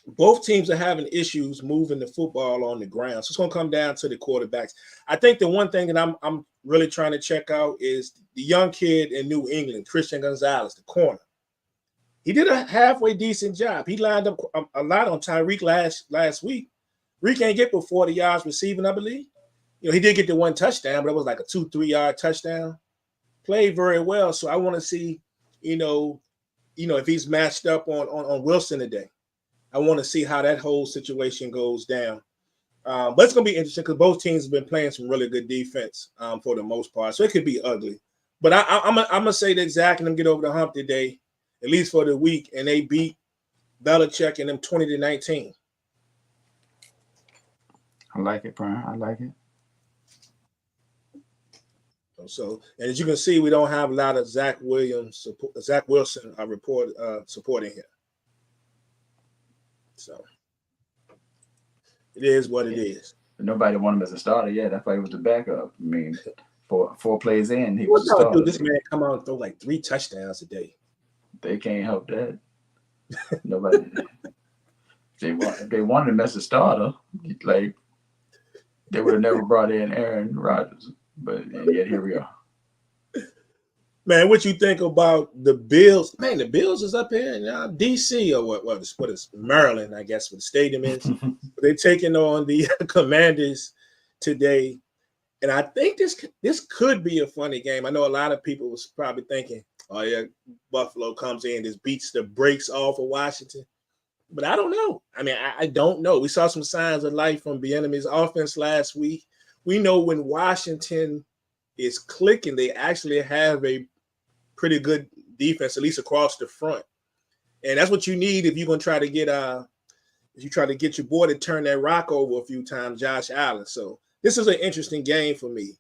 both teams are having issues moving the football on the ground. So it's going to come down to the quarterbacks. I think the one thing that I'm really trying to check out is the young kid in New England, Christian Gonzalez, the corner. He did a halfway decent job. He lined up a lot on Tyreek last week. Reek ain't get but 40 yards receiving, I believe. He did get the one touchdown, but it was like a 2-3 yard touchdown. Played very well. So I want to see, if he's matched up on Wilson today. I want to see how that whole situation goes down. But it's going to be interesting because both teams have been playing some really good defense for the most part. So it could be ugly. But I'm going to say that Zach and them get over the hump today, at least for the week, and they beat Belichick and them 20-19. I like it, Brian. I like it. So, and as you can see, we don't have a lot of Zach Wilson supporting him. So it is what it is. Nobody wanted him as a starter. Yeah, that's why he was the backup. I mean, four plays in, he What was a starter. dude, this man come out and throw like 3 touchdowns a day. They can't help that. Nobody. They wanted him as a starter. Like they would have never brought in Aaron Rodgers, and yet here we are. Man, what you think about the Bills? Man, the Bills is up here in DC or what is Maryland, I guess, where the stadium is. They're taking on the Commanders today. And I think this could be a funny game. I know a lot of people was probably thinking, oh, yeah, Buffalo comes in, just beats the brakes off of Washington. But I don't know. I mean, I don't know. We saw some signs of life from Bieniemy's offense last week. We know when Washington is clicking, they actually have a pretty good defense, at least across the front. And that's what you need if you're going to try to get your boy to turn that rock over a few times, Josh Allen. So this is an interesting game for me.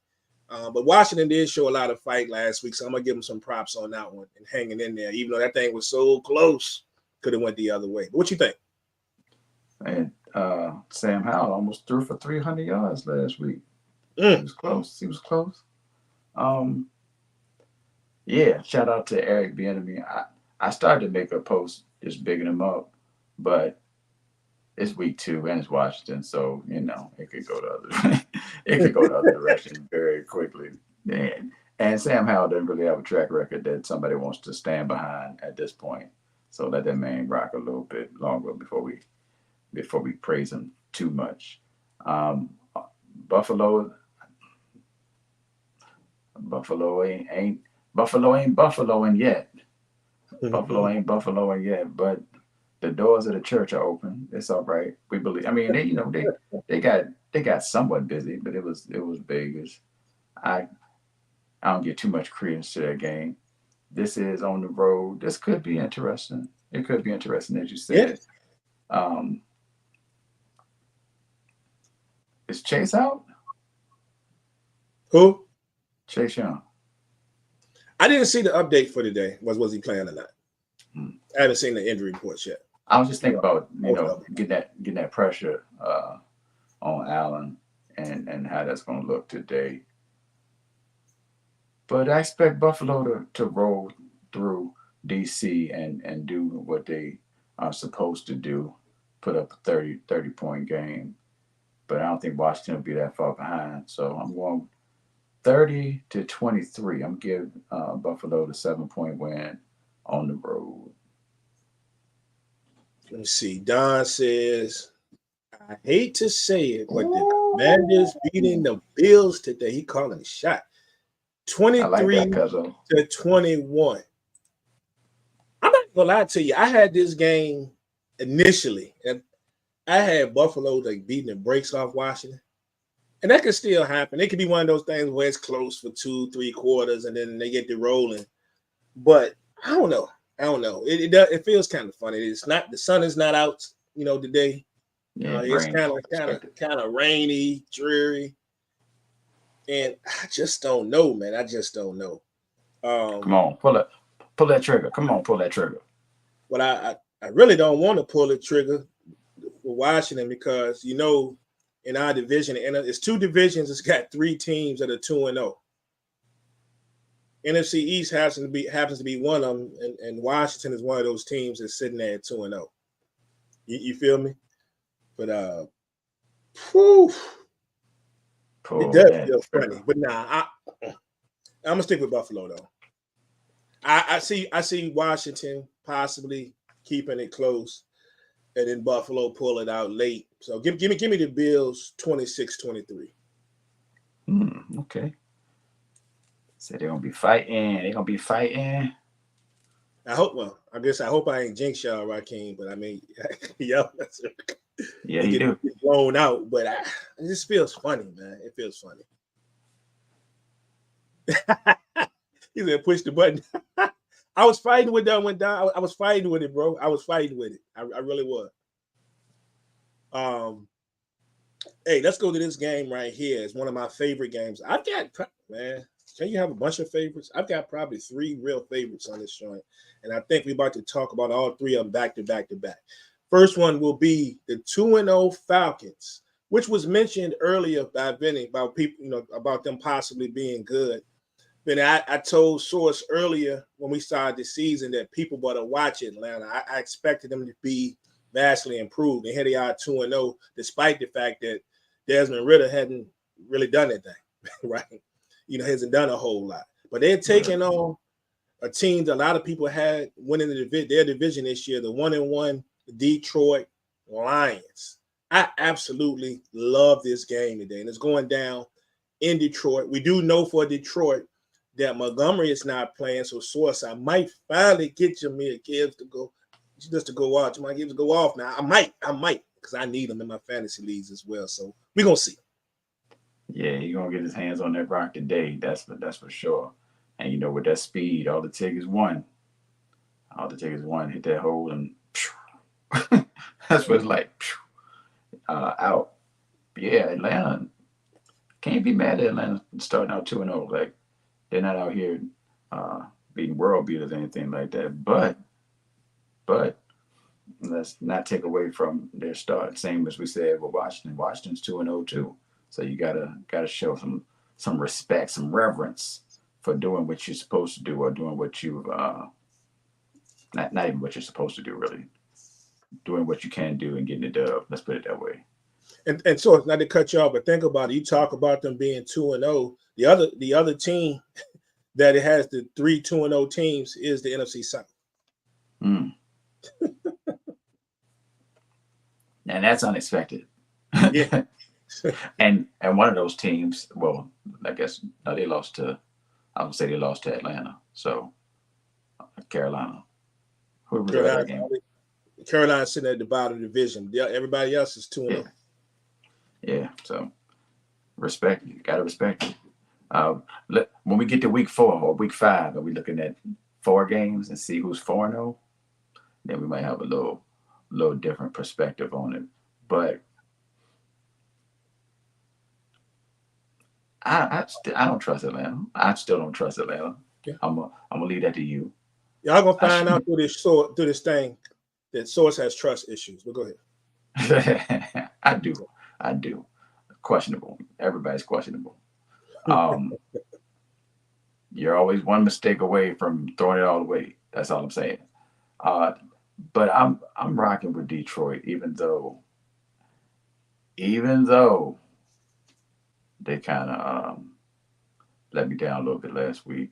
But Washington did show a lot of fight last week, so I'm going to give them some props on that one and hanging in there, even though that thing was so close, could have went the other way. But what you think? And Sam Howell almost threw for 300 yards last week. He was close. Yeah, shout out to Eric Bieniemy. I started to make a post just bigging him up, but it's week 2 and it's Washington, so it could go the other direction very quickly. And Sam Howell doesn't really have a track record that somebody wants to stand behind at this point. So let that man rock a little bit longer before we praise him too much. Buffalo ain't Buffaloing yet. Buffalo ain't Buffaloing yet, but the doors of the church are open. It's all right. We believe. I mean, they got somewhat busy, but it was Vegas. I don't give too much credence to that game. This is on the road. This could be interesting. It could be interesting, as you said. Yeah. Is Chase out? Who? Chase Young. I didn't see the update for today. Was he playing or not? I haven't seen the injury reports yet. I was just thinking about getting that pressure on Allen and how that's going to look today. But I expect Buffalo to roll through DC and do what they are supposed to do, put up a 30-point game. But I don't think Washington will be that far behind. So I'm going 30-23. I'm giving Buffalo the 7-point win on the road. Let me see. Don says, I hate to say it, but the Commanders beating the Bills today. He calling a shot. 23-21. I'm not gonna lie to you. I had this game initially, and I had Buffalo like beating the brakes off Washington. And that could still happen. It could be one of those things where it's close for 2-3 quarters and then they get the rolling. But I don't know. It feels kind of funny. It's not, the sun is not out, today. Yeah, it's kind of rainy, dreary. And I just don't know, man. I just don't know. Come on, pull that trigger. Come on, pull that trigger. Well, I really don't want to pull the trigger for Washington because, in our division, and it's 2 divisions, it's got 3 teams that are 2-0. NFC East happens to be one of them, and Washington is one of those teams that's sitting there at 2-0. You feel me? But it does feel funny. But nah, I'm gonna stick with Buffalo though. I see Washington possibly keeping it close, and then Buffalo pull it out late. So give me the Bills 26-23. Okay. So they're gonna be fighting. I hope I ain't jinx y'all, Raheem, but I mean, yeah, you do. Blown out, but it just feels funny, man. It feels funny. He said, push the button. I was fighting with that one down. I was fighting with it, bro. I was fighting with it. I really was. Hey, let's go to this game right here. It's one of my favorite games. I've got, man, can you have a bunch of favorites? I've got probably 3 real favorites on this joint. And I think we're about to talk about all 3 of them back to back to back. First one will be the 2-0 Falcons, which was mentioned earlier by Vinny about people, about them possibly being good. But I told Source earlier when we started the season that people better to watch Atlanta. I expected them to be vastly improved. And here they are 2-0, despite the fact that Desmond Ridder hadn't really done anything, right? Hasn't done a whole lot. But they're taking on a team that a lot of people had winning their division this year, the 1-1 Detroit Lions. I absolutely love this game today. And it's going down in Detroit. We do know for Detroit that Montgomery is not playing. So, Source, I might finally get Jahmyr Gibbs to go off. Jahmyr Gibbs to go off now. I might, because I need him in my fantasy leagues as well. So we're gonna see. Yeah, he's gonna get his hands on that rock today. That's for sure. And with that speed, all it takes is one. Hit that hole and that's what it's like. Out. Yeah, Atlanta can't be mad at Atlanta starting out 2-0. Like they're not out here beating world beaters or anything like that. But let's not take away from their start. Same as we said with Washington. Washington's 2-0 too. So you gotta show some respect, some reverence for doing what you're supposed to do, or doing what you've not even what you're supposed to do, really. Doing what you can do and getting it done. Let's put it that way. And so not to cut you off, but think about it. You talk about them being 2-0. The other team that it has the 3 2-0 teams is the NFC South. And that's unexpected. Yeah. and one of those teams, well, I guess they lost to. I would say they lost to Atlanta. So Carolina. Who was that game? Carolina's sitting at the bottom of the division. Everybody else is 2-0. Yeah. So respect. You gotta respect it. When we get to week 4 or week 5, and we're looking at 4 games and see who's 4-0, then we might have a little different perspective on it. But I don't trust Atlanta. I still don't trust Atlanta. Yeah. I'm gonna leave that to you. Y'all gonna find out through this thing that Source has trust issues. But go ahead. I do. Questionable. Everybody's questionable. You're always one mistake away from throwing it all away. That's all I'm saying. But I'm rocking with Detroit, even though they kind of let me down a little bit last week.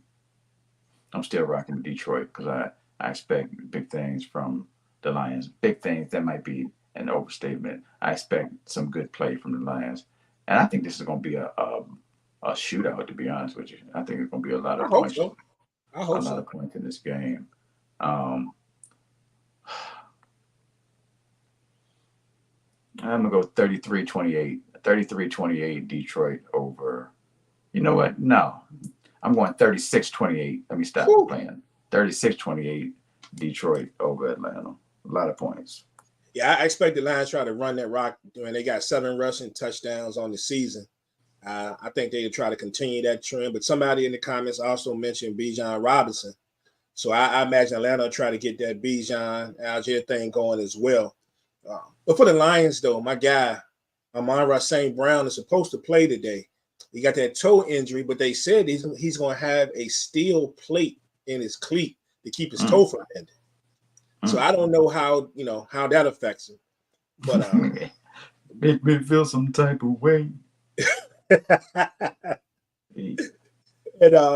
I'm still rocking with Detroit because I expect big things from the Lions. Big things, that might be an overstatement. I expect some good play from the Lions. And I think this is going to be a shootout, to be honest with you. I think it's going to be a lot of points. I hope so. A lot of points in this game. I'm going to go 33-28. 33-28 Detroit over. You know what? No. I'm going 36-28. Let me stop playing. 36-28 Detroit over Atlanta. A lot of points. Yeah, I expect the Lions try to run that rock. When they got 7 rushing touchdowns on the season. I think they try to continue that trend. But somebody in the comments also mentioned Bijan Robinson. So I imagine Atlanta will try to get that Bijan Algier thing going as well. But for the Lions, though, my guy, Amon-Ra St. Brown, is supposed to play today. He got that toe injury, but they said he's going to have a steel plate in his cleat to keep his toe from ending. So I don't know how that affects him. But make me feel some type of way. And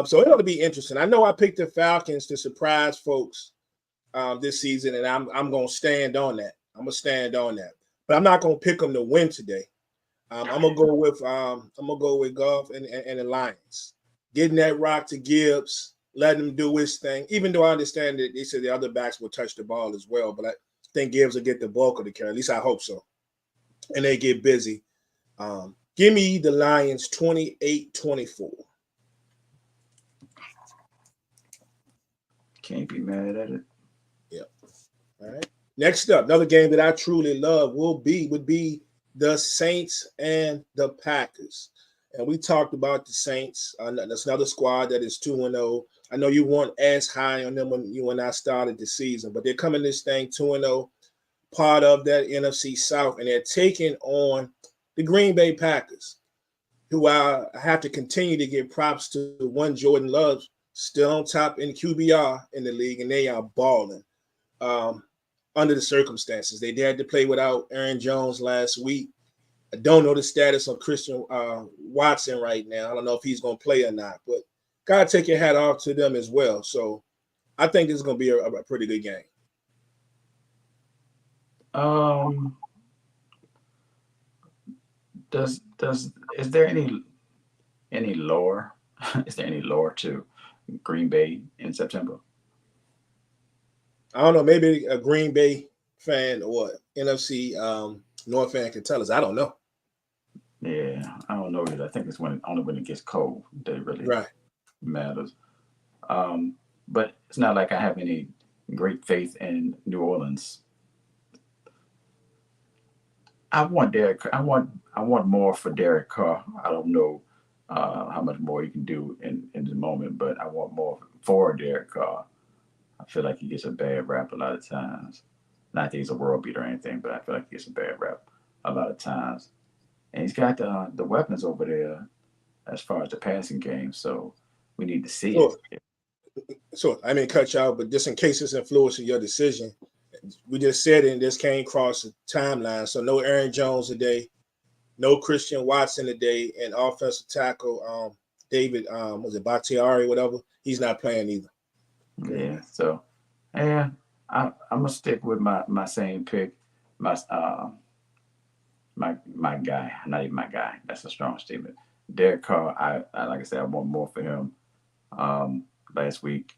so it ought to be interesting. I know I picked the Falcons to surprise folks this season, and I'm going to stand on that. But I'm not going to pick them to win today. I'm gonna go with Goff and the Lions, getting that rock to Gibbs, letting him do his thing. Even though I understand that they said the other backs will touch the ball as well, but I think Gibbs will get the bulk of the carry. At least I hope so. And they get busy. Give me the Lions 28-24. Can't be mad at it. Yep. All right. Next up, another game that I truly love would be the Saints and the Packers. And we talked about the Saints. That's another squad that is 2-0. I know you weren't as high on them when you and I started the season, but they're coming this thing 2-0, part of that NFC South, and they're taking on the Green Bay Packers, who I have to continue to give props to. One, Jordan Love, still on top in QBR in the league, and they are balling. Under the circumstances. They had to play without Aaron Jones last week. I don't know the status of Christian Watson right now. I don't know if he's going to play or not, but got to take your hat off to them as well. So I think this is going to be a pretty good game. Is there any lore? Is there any lore to Green Bay in September? I don't know. Maybe a Green Bay fan or NFC North fan can tell us. I don't know. Yeah, I don't know either. I think it's only when it gets cold that it really matters. But it's not like I have any great faith in New Orleans. I want more for Derek Carr. I don't know how much more he can do in the moment, but I want more for Derek Carr. I feel like he gets a bad rap a lot of times. Not that he's a world beater or anything, but I feel like he gets a bad rap a lot of times. And he's got the weapons over there as far as the passing game, so we need to see it. So I mean, cut you out, but just in case it's influencing your decision, we just said it, and this came across the timeline. So no Aaron Jones today, no Christian Watson today, and offensive tackle David was it Bakhtiari, whatever, he's not playing either. Yeah, so yeah, I'm gonna stick with my same pick. My my guy, not even my guy. That's a strong statement. Derek Carr. I like I said, I want more for him. Last week,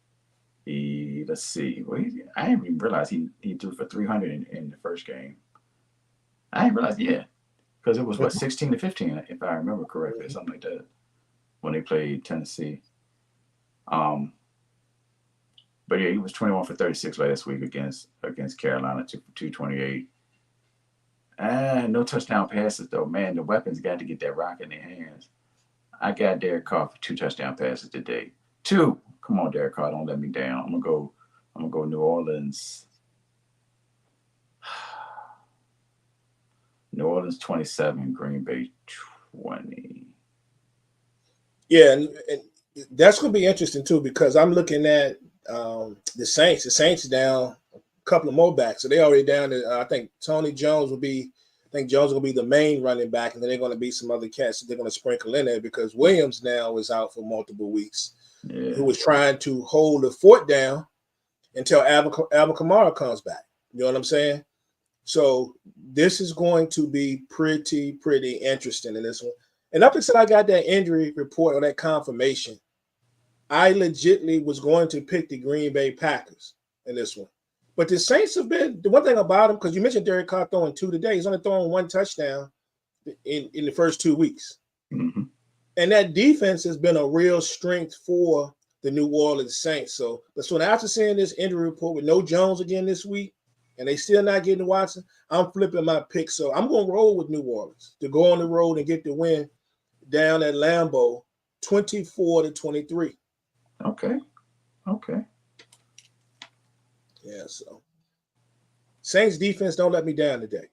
let's see. Well, I didn't even realize he threw for 300 in the first game. I didn't realize, yeah, because it was 16-15, if I remember correctly, something like that, when they played Tennessee. But yeah, he was 21 for 36 last week against Carolina, 228. No touchdown passes though. Man, the weapons got to get that rock in their hands. I got Derek Carr for 2 touchdown passes today. 2. Come on, Derek Carr, don't let me down. I'm gonna go New Orleans. New Orleans 27, Green Bay 20. Yeah, and that's going to be interesting too, because I'm looking at the Saints. The Saints down a couple of more backs, so they already down to. I think Tony Jones will be. I think Jones will be the main running back, and then they're going to be some other cats that they're going to sprinkle in there because Williams now is out for multiple weeks. Yeah. Who was trying to hold the fort down until Alvin Kamara comes back. You know what I'm saying? So this is going to be pretty interesting in this one. And up until I got that injury report or that confirmation, I legitimately was going to pick the Green Bay Packers in this one. But the Saints have been, the one thing about them, because you mentioned Derek Carr throwing 2 today, he's only throwing 1 touchdown in the first 2 weeks. Mm-hmm. And that defense has been a real strength for the New Orleans Saints. So after seeing this injury report with no Jones again this week, and they still not getting Watson, I'm flipping my pick. So I'm going to roll with New Orleans to go on the road and get the win down at Lambeau, 24-23. Okay. Yeah, so Saints defense don't let me down today.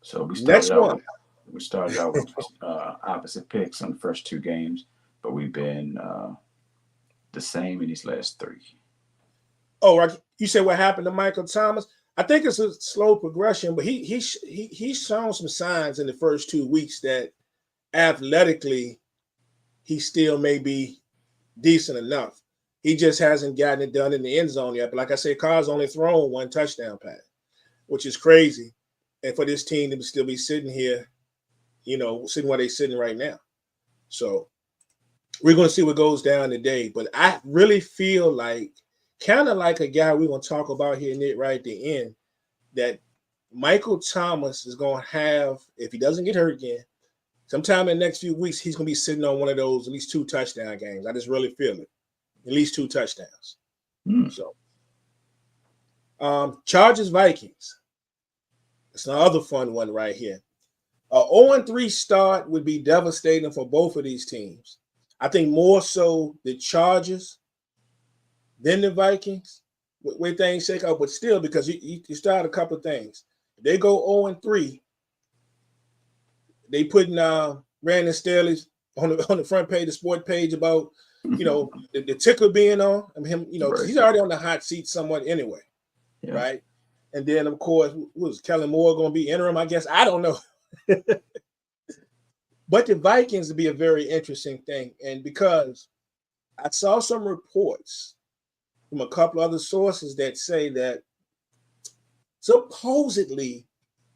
So we started out with opposite picks on the first 2 games, but we've been the same in these last 3. Oh, right. You said what happened to Michael Thomas? I think it's a slow progression, but he's shown some signs in the first 2 weeks that athletically he still may be decent enough. He just hasn't gotten it done in the end zone yet. But like I said, Carr's only thrown 1 touchdown pass, which is crazy. And for this team to still be sitting here, sitting where they're sitting right now. So we're going to see what goes down today. But I really feel like, kind of like a guy we're going to talk about here, Nick, right at the end, that Michael Thomas is going to have, if he doesn't get hurt again, sometime in the next few weeks, he's going to be sitting on one of those at least 2 touchdown games. I just really feel it. at least 2 touchdowns. Hmm. So, Chargers Vikings. It's another fun one right here. A 0-3 start would be devastating for both of these teams. I think more so the Chargers than the Vikings, where things shake out, but still, because you start a couple of things. If they go 0-3, they putting Brandon Staley on the front page, the sport page about the ticker being on. I mean, him, because he's already on the hot seat somewhat anyway, Yeah. right? And then of course, was Kellen Moore going to be interim? I guess I don't know. But the Vikings would be a very interesting thing, and because I saw some reports from a couple other sources that say that supposedly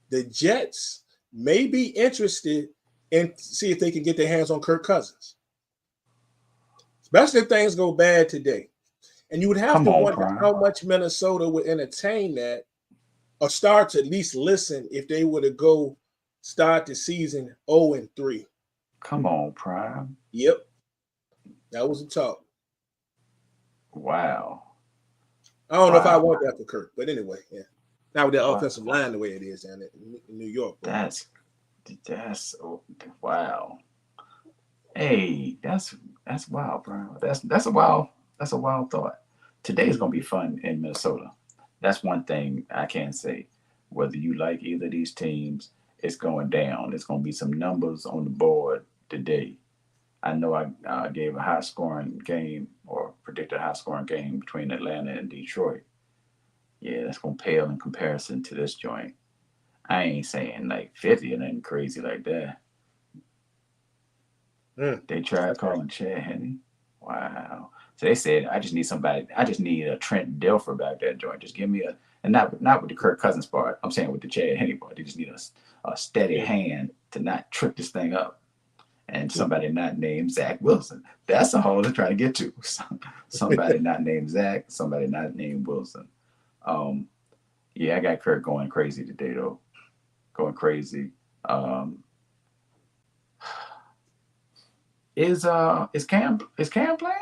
the Jets may be interested in see if they can get their hands on Kirk Cousins, especially if things go bad today. And you would have to wonder how much Minnesota would entertain that or start to at least listen if they were to go start the season 0-3. Come on, Prime. Yep. That was the talk. Wow. I don't know if I want that for Kirk, but anyway, yeah. Now with that offensive line the way it is down in New York. That's wow. Hey, that's wild, bro. That's a wild thought. Today is gonna be fun in Minnesota. That's one thing I can say. Whether you like either of these teams, it's going down. It's gonna be some numbers on the board today. I know I gave a high scoring game or predicted a high scoring game between Atlanta and Detroit. Yeah, that's gonna pale in comparison to this joint. I ain't saying like 50 or nothing crazy like that. They tried calling Chad Henne. Wow. So they said, I just need somebody. I just need a Trent Dilfer back that joint. Just give me and not with the Kirk Cousins part. I'm saying with the Chad Henne part. They just need a steady hand to not trick this thing up. And somebody not named Zach Wilson. That's a hole to try to get to. Somebody not named Zach. Somebody not named Wilson. Yeah, I got Kirk going crazy today though. Going crazy. Is Cam playing?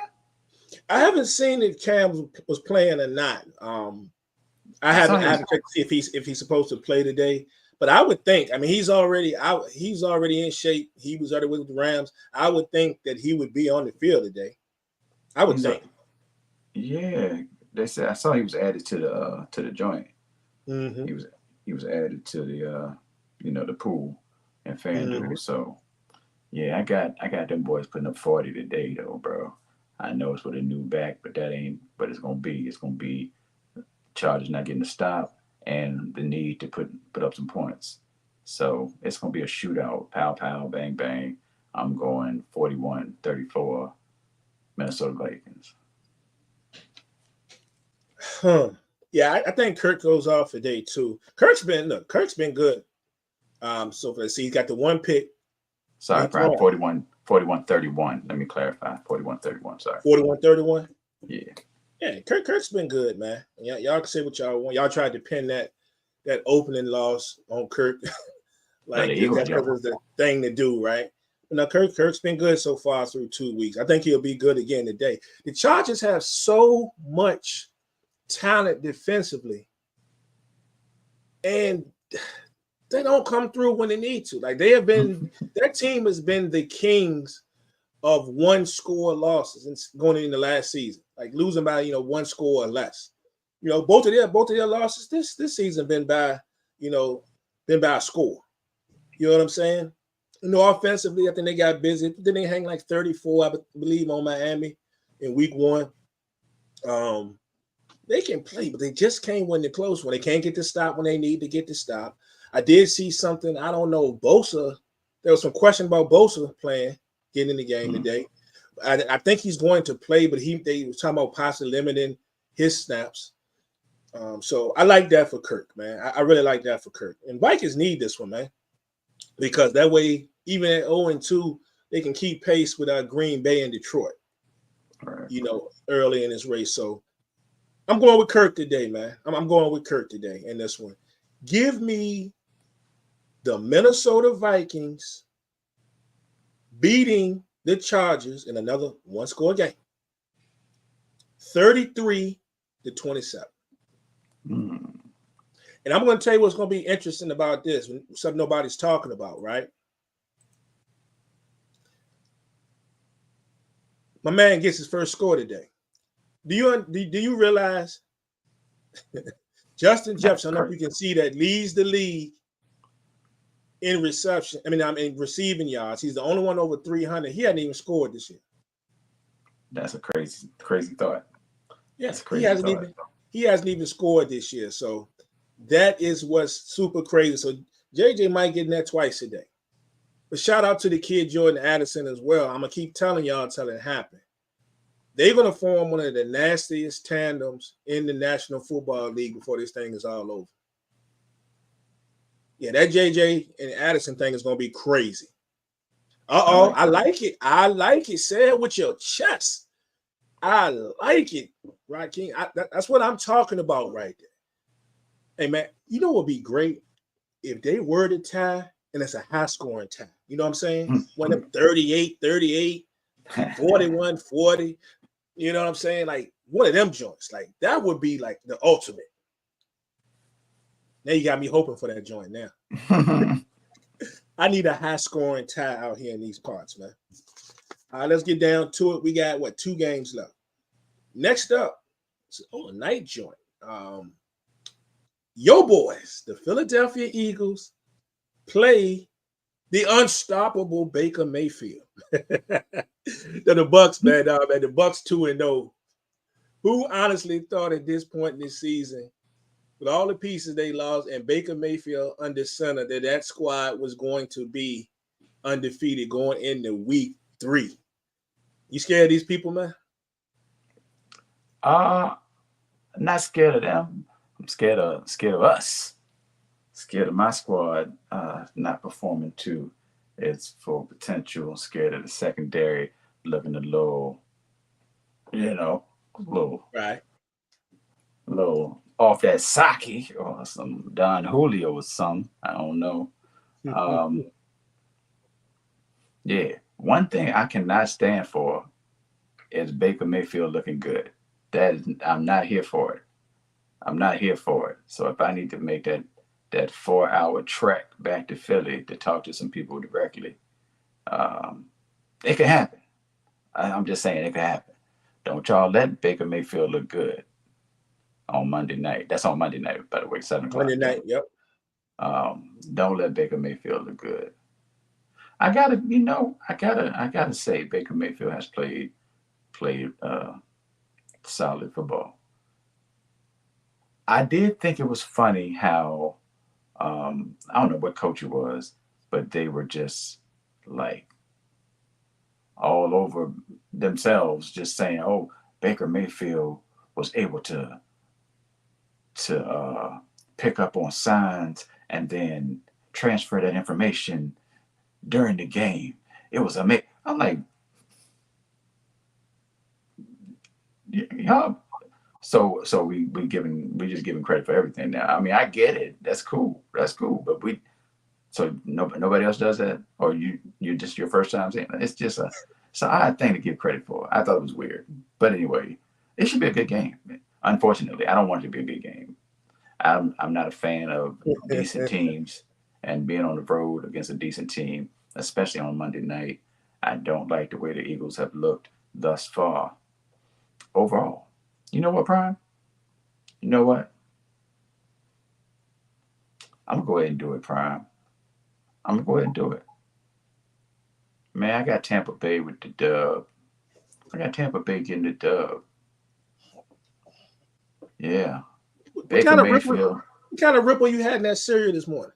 I haven't seen if Cam was playing or not. I haven't checked to see if he's supposed to play today. But I would think, I mean, he's already out. He's already in shape. He was already with the Rams. I would think that he would be on the field today. I would think. Yeah, they said I saw he was added to the joint. Mm-hmm. He was added to the the pool and FanDuel. Mm-hmm. So yeah, I got them boys putting up 40 today though, bro. I know it's with a new back, but it's gonna be Chargers not getting a stop and the need to put up some points. So it's gonna be a shootout. Pow pow, bang bang. I'm going 41-34 Minnesota Vikings. Yeah, I think Kirk goes off today too. Kirk's been good. So let's see, he's got the one pick. Sorry, Brian, 41-31. Let me clarify. 41-31, sorry. 41-31? Yeah. Yeah, Kirk's been good, man. Y'all can say what y'all want. Y'all tried to pin that opening loss on Kirk. Like that was the thing to do, right? But Kirk's been good so far through 2 weeks. I think he'll be good again today. The Chargers have so much talent defensively, and they don't come through when they need to. Like their team has been the kings of one score losses and going into last season, like losing by one score or less. Both of their losses this season been by a score. You know what I'm saying? Offensively, I think they got busy. Then they hang like 34, I believe, on Miami in week 1. They can play, but they just can't win the close one. They can't get the stop when they need to get the stop. I did see something. I don't know. Bosa. There was some question about Bosa getting in the game today. I think he's going to play, but they were talking about possibly limiting his snaps. So I like that for Kirk, man. I really like that for Kirk. And Vikings need this one, man, because that way, even at 0-2, they can keep pace with Green Bay and Detroit. Right. Early in this race. So I'm going with Kirk today, man. I'm going with Kirk today in this one. Give me the Minnesota Vikings beating the Chargers in another one-score game. 33-27. Mm. And I'm going to tell you what's going to be interesting about this, something nobody's talking about, right? My man gets his first score today. Do you realize Justin Jefferson, I don't know if you can see that, leads the league in reception. I'm in receiving yards. He's the only one over 300. He hadn't even scored this year. That's a crazy thought. Yeah, That's a crazy thought. He hasn't even scored this year. So that is what's super crazy. So JJ might get in that twice a day. But shout out to the kid Jordan Addison as well. I'm gonna keep telling y'all until it happens. They're gonna form one of the nastiest tandems in the National Football League before this thing is all over. Yeah, that JJ and Addison thing is gonna be crazy. I like it. I like it. Say it with your chest. I like it, right, King? That's what I'm talking about right there. Hey, man, you know what would be great if they were to tie and it's a high-scoring tie. You know what I'm saying? One of them 38, 41, 40. You know what I'm saying? Like one of them joints. Like that would be like the ultimate. Now you got me hoping for that joint now. I need a high-scoring tie out here in these parts, man. All right, let's get down to it. We got, 2 games left. Next up, a night joint. Yo boys, the Philadelphia Eagles play the unstoppable Baker Mayfield. The Bucks, man, the Bucks 2-0. Who honestly thought at this point in this season, with all the pieces they lost and Baker Mayfield under center, that squad was going to be undefeated going into week 3? You scared of these people, man? Not scared of them. I'm scared of us. Scared of my squad not performing to its full potential. Scared of the secondary looking a little, Right. off that Saki or some Don Julio or something. I don't know. Yeah. One thing I cannot stand for is Baker Mayfield looking good. I'm not here for it. I'm not here for it. So if I need to make that 4-hour trek back to Philly to talk to some people directly, it could happen. I'm just saying it could happen. Don't y'all let Baker Mayfield look good on Monday night. That's on Monday night, by the way, 7:00. Monday night, yep. Don't let Baker Mayfield look good. I gotta say Baker Mayfield has played solid football. I did think it was funny how I don't know what coach it was, but they were just like all over themselves, just saying, "Oh, Baker Mayfield was able to pick up on signs and then transfer that information during the game. It was amazing." I'm like, y'all. So we just giving credit for everything now. I mean, I get it. That's cool. But nobody else does that, or you just your first time saying it? It's just it's an odd thing to give credit for. I thought it was weird, but anyway, it should be a good game. Unfortunately, I don't want it to be a good game. I'm not a fan of decent teams and being on the road against a decent team, especially on Monday night. I don't like the way the Eagles have looked thus far. Overall, you know what, Prime? You know what? I'm gonna go ahead and do it, Prime. I'm gonna go ahead and do it. Man, I got Tampa Bay with the dub. I got Tampa Bay getting the dub. Yeah. What Baker Mayfield. What kind of ripple you had in that cereal this morning?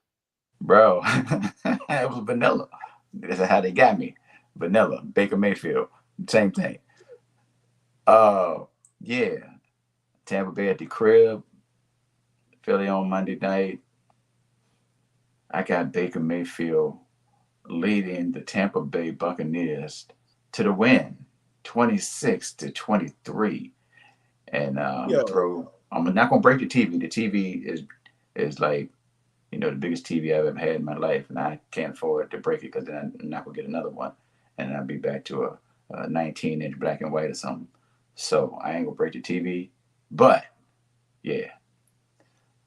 Bro, it was vanilla. That's how they got me. Vanilla. Baker Mayfield. Same thing. Yeah. Tampa Bay at the crib. Philly on Monday night. I got Baker Mayfield leading the Tampa Bay Buccaneers to the win, 26-23. And I'm not gonna break the TV. The TV is like, the biggest TV I've ever had in my life, and I can't afford to break it because then I'm not gonna get another one, and I'll be back to a 19-inch black and white or something. So I ain't gonna break the TV. But yeah,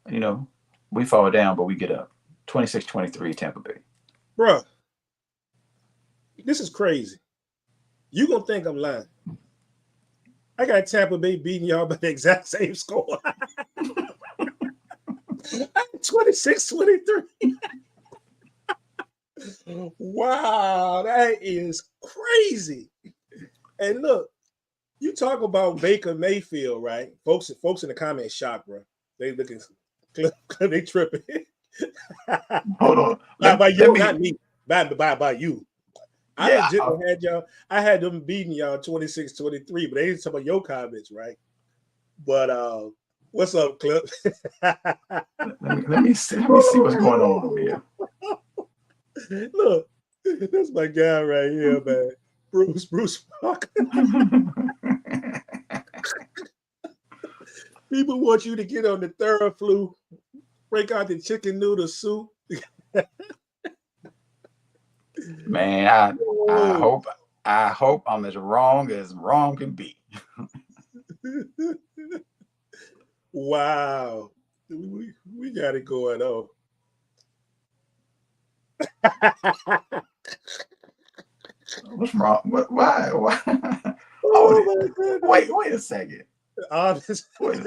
you know, we fall down, but we get up. 26-23 Tampa Bay. Bruh, this is crazy. You gonna think I'm lying. I got Tampa Bay beating y'all by the exact same score. 26-23. Wow, that is crazy. And look, you talk about Baker Mayfield, right? Folks in the comments shocked, bro. They looking, they tripping. Hold on. by Let you, me. not me. By you. I Yeah. legit had y'all. I had them beating y'all 26-23, but they didn't talk about your comments, right? But what's up, Clip? Let me see. Let me see what's going on over here. Look, that's my guy right here, man. Bruce Parker. People want you to get on the Theraflu, break out the chicken noodle soup. Man, I hope I'm as wrong can be. Wow. We got it going on. What's wrong? Why? Oh Oh, my goodness. wait a second. Honest. Wait.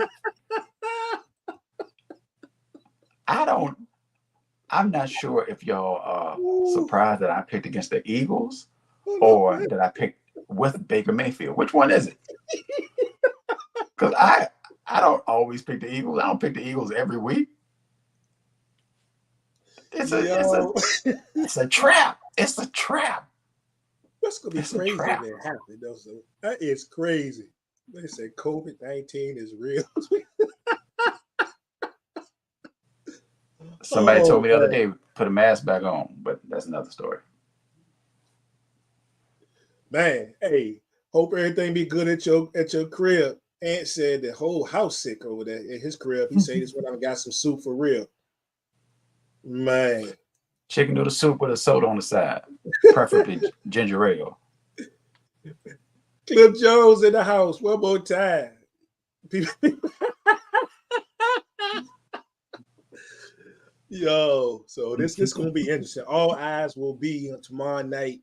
I'm not sure if y'all are surprised that I picked against the Eagles or that I picked with Baker Mayfield. Which one is it? Because I don't always pick the Eagles. I don't pick the Eagles every week. It's a trap. It's a trap. That's gonna be It's a crazy if trap. it happened, though. So that is crazy. They say COVID-19 is real. Somebody told me the other day, put a mask back on, but that's another story. Man, hey, hope everything be good at your crib. Aunt said the whole house sick over there in his crib. He said this when I got some soup for real. Man. Chicken noodle soup with a soda on the side, preferably ginger ale. Cliff Jones in the house one more time. Yo, so this gonna be interesting. All eyes will be on tomorrow night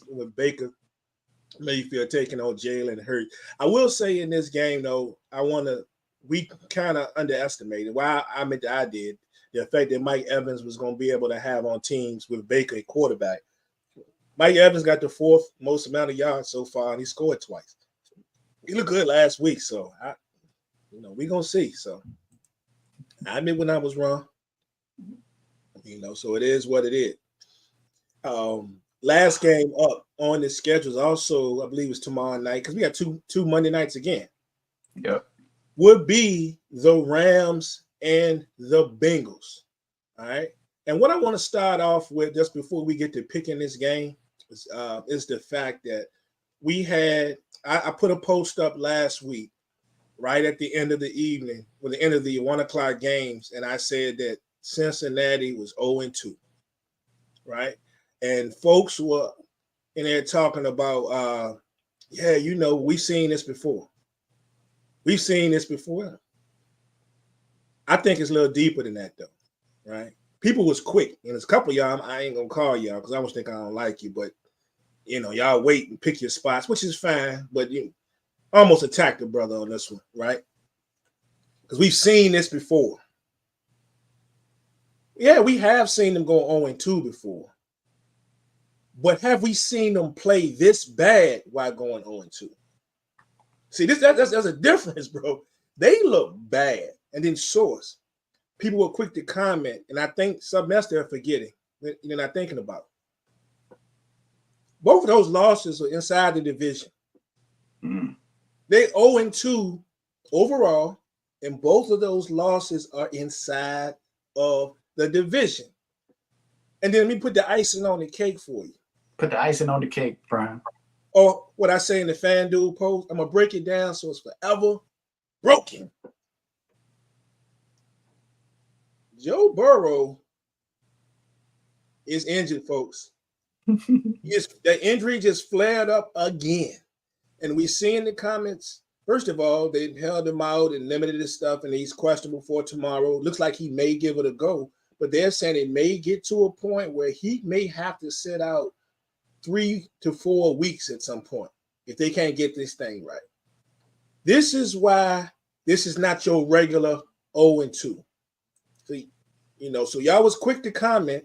with Baker Mayfield taking on Jalen Hurts. I will say in this game though, we kind of underestimated. Well, I meant I did the effect that Mike Evans was going to be able to have on teams with Baker at quarterback. Mike Evans got the fourth most amount of yards so far, and he scored twice. He looked good last week, so we're gonna see. So I admit when I was wrong. So it is what it is. Last game up on the schedule is also, I believe, it's tomorrow night because we got two Monday nights again. Yep. Would be the Rams and the Bengals. All right. And what I want to start off with just before we get to picking this game is the fact that I put a post up last week, right at the end of the evening, with the end of the 1 o'clock games, and I said that Cincinnati was 0-2, right? And folks were in there talking about, we've seen this before. We've seen this before. I think it's a little deeper than that, though, right? People was quick, and there's a couple of y'all, I ain't going to call y'all because I almost think I don't like you, but, y'all wait and pick your spots, which is fine, but you almost attacked the brother on this one, right? Because we've seen this before. Yeah, we have seen them go 0-2 before. But have we seen them play this bad while going 0-2? See, that's a difference, bro. They look bad. And then Source, people were quick to comment, and I think something else they're forgetting. They're not thinking about. Both of those losses are inside the division. Mm. They 0-2 overall, and both of those losses are inside of the division. And then let me put the icing on the cake for you. Put the icing on the cake, Brian. Or what I say in the FanDuel post, I'm going to break it down so it's forever broken. Joe Burrow is injured, folks. The injury just flared up again. And we see in the comments First of all, they held him out and limited his stuff, and he's questionable for tomorrow. Looks like he may give it a go, but they're saying it may get to a point where he may have to sit out 3 to 4 weeks at some point if they can't get this thing right. This is why this is not your regular 0-2. So y'all was quick to comment,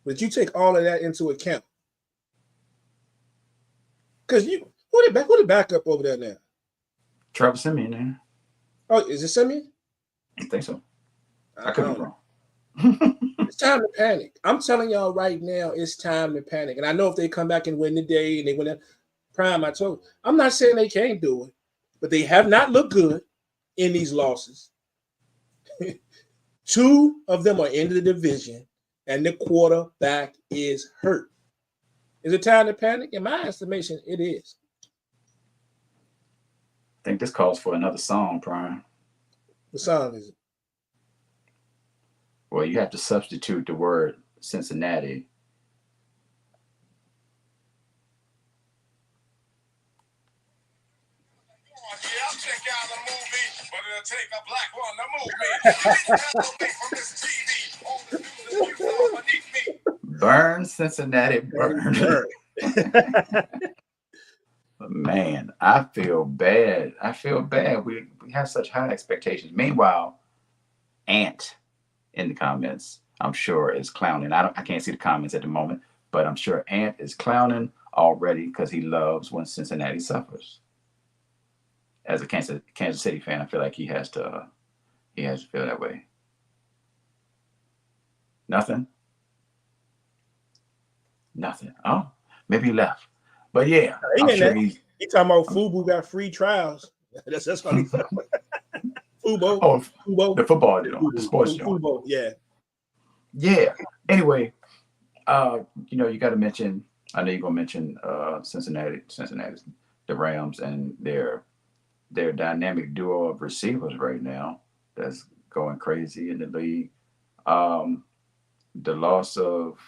but you take all of that into account. Because who the backup over there now? Trevor Siemian, man. Oh, is it Siemian? I think so. I could be wrong. It's time to panic. I'm telling y'all right now, it's time to panic. And I know if they come back and win today and they win at prime, I'm not saying they can't do it, but they have not looked good in these losses. 2 of them are in the division, and the quarterback is hurt. Is it time to panic? In my estimation, it is. I think this calls for another song, Prime. What song is it? Well, you have to substitute the word Cincinnati. Check out the movie, but it'll take a black one to move me. Burn, Cincinnati, burn. Man, I feel bad. We have such high expectations. Meanwhile, Ant in the comments, I'm sure, is clowning. I can't see the comments at the moment, but I'm sure Ant is clowning already because he loves when Cincinnati suffers. As a Kansas City fan, I feel like he has to feel that way. Nothing. Oh, maybe he left. But yeah, I'm sure he talking about Fubu got free trials. That's what he's talking about. Fubo. Oh, Fubo. The football deal, the sports joint. Fubo, yeah. Yeah. Anyway, you got to mention. I know you're gonna mention Cincinnati, the Rams, and their dynamic duo of receivers right now that's going crazy in the league. The loss of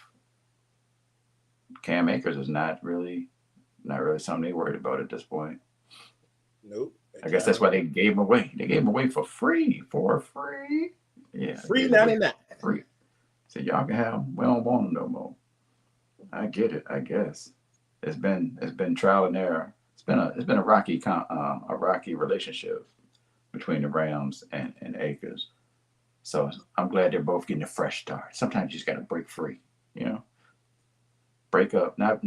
Cam Akers is not really something they worried about at this point. Nope. I guess that's why they gave him away. They gave him away for free. Yeah. Free 99. Free. So y'all can have him. We don't want him no more. I get it, I guess. It's been trial and error. It's been a rocky relationship between the Rams and Akers. So I'm glad they're both getting a fresh start. Sometimes you just gotta break free, Break up, not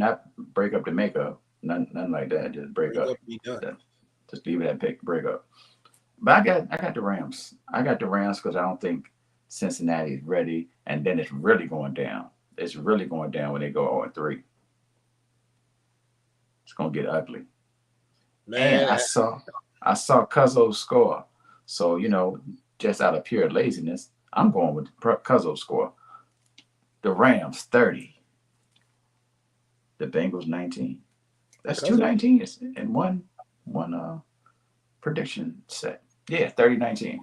break up to make up, nothing like that. Just break up. Just leave it at break up. But I got the Rams. I got the Rams because I don't think Cincinnati is ready, and then it's really going down. It's really going down when they go 0-3. It's gonna get ugly. Man, and I saw Cuzzo score. So, just out of pure laziness, I'm going with Cuzzo score. The Rams 30. The Bengals 19. That's 2 19s in one prediction set. Yeah, 30-19.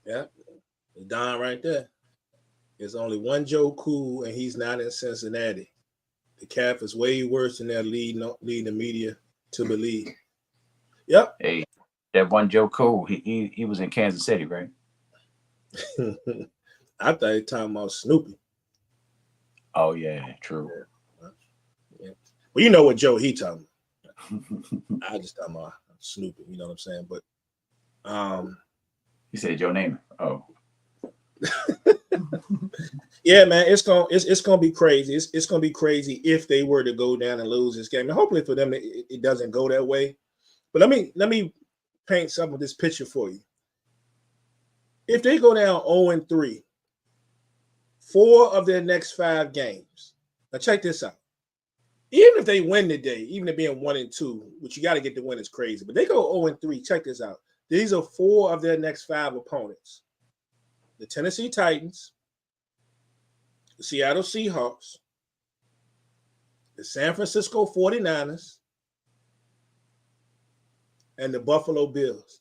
Yeah. Don right there. There's only one Joe Cool, and he's not in Cincinnati. The calf is way worse than that leading the media to believe. Yep. Hey, that one Joe Cool, he was in Kansas City, right? I thought he was talking about Snoopy. Oh yeah, true. Yeah. Well, you know what Joe he talking about. I just talking about Snoopy, you know what I'm saying? But he said Joe Namath. Oh. Yeah, man, it's gonna be crazy. It's gonna be crazy if they were to go down and lose this game. And hopefully for them it doesn't go that way. But let me paint some of this picture for you. If they go down 0-3, 4 of their next 5 games. Now check this out. Even if they win today, even if being 1-2, which you got to get the win is crazy, but they go 0-3. Check this out. These are 4 of their next 5 opponents: the Tennessee Titans, the Seattle Seahawks, the San Francisco 49ers, and the Buffalo Bills.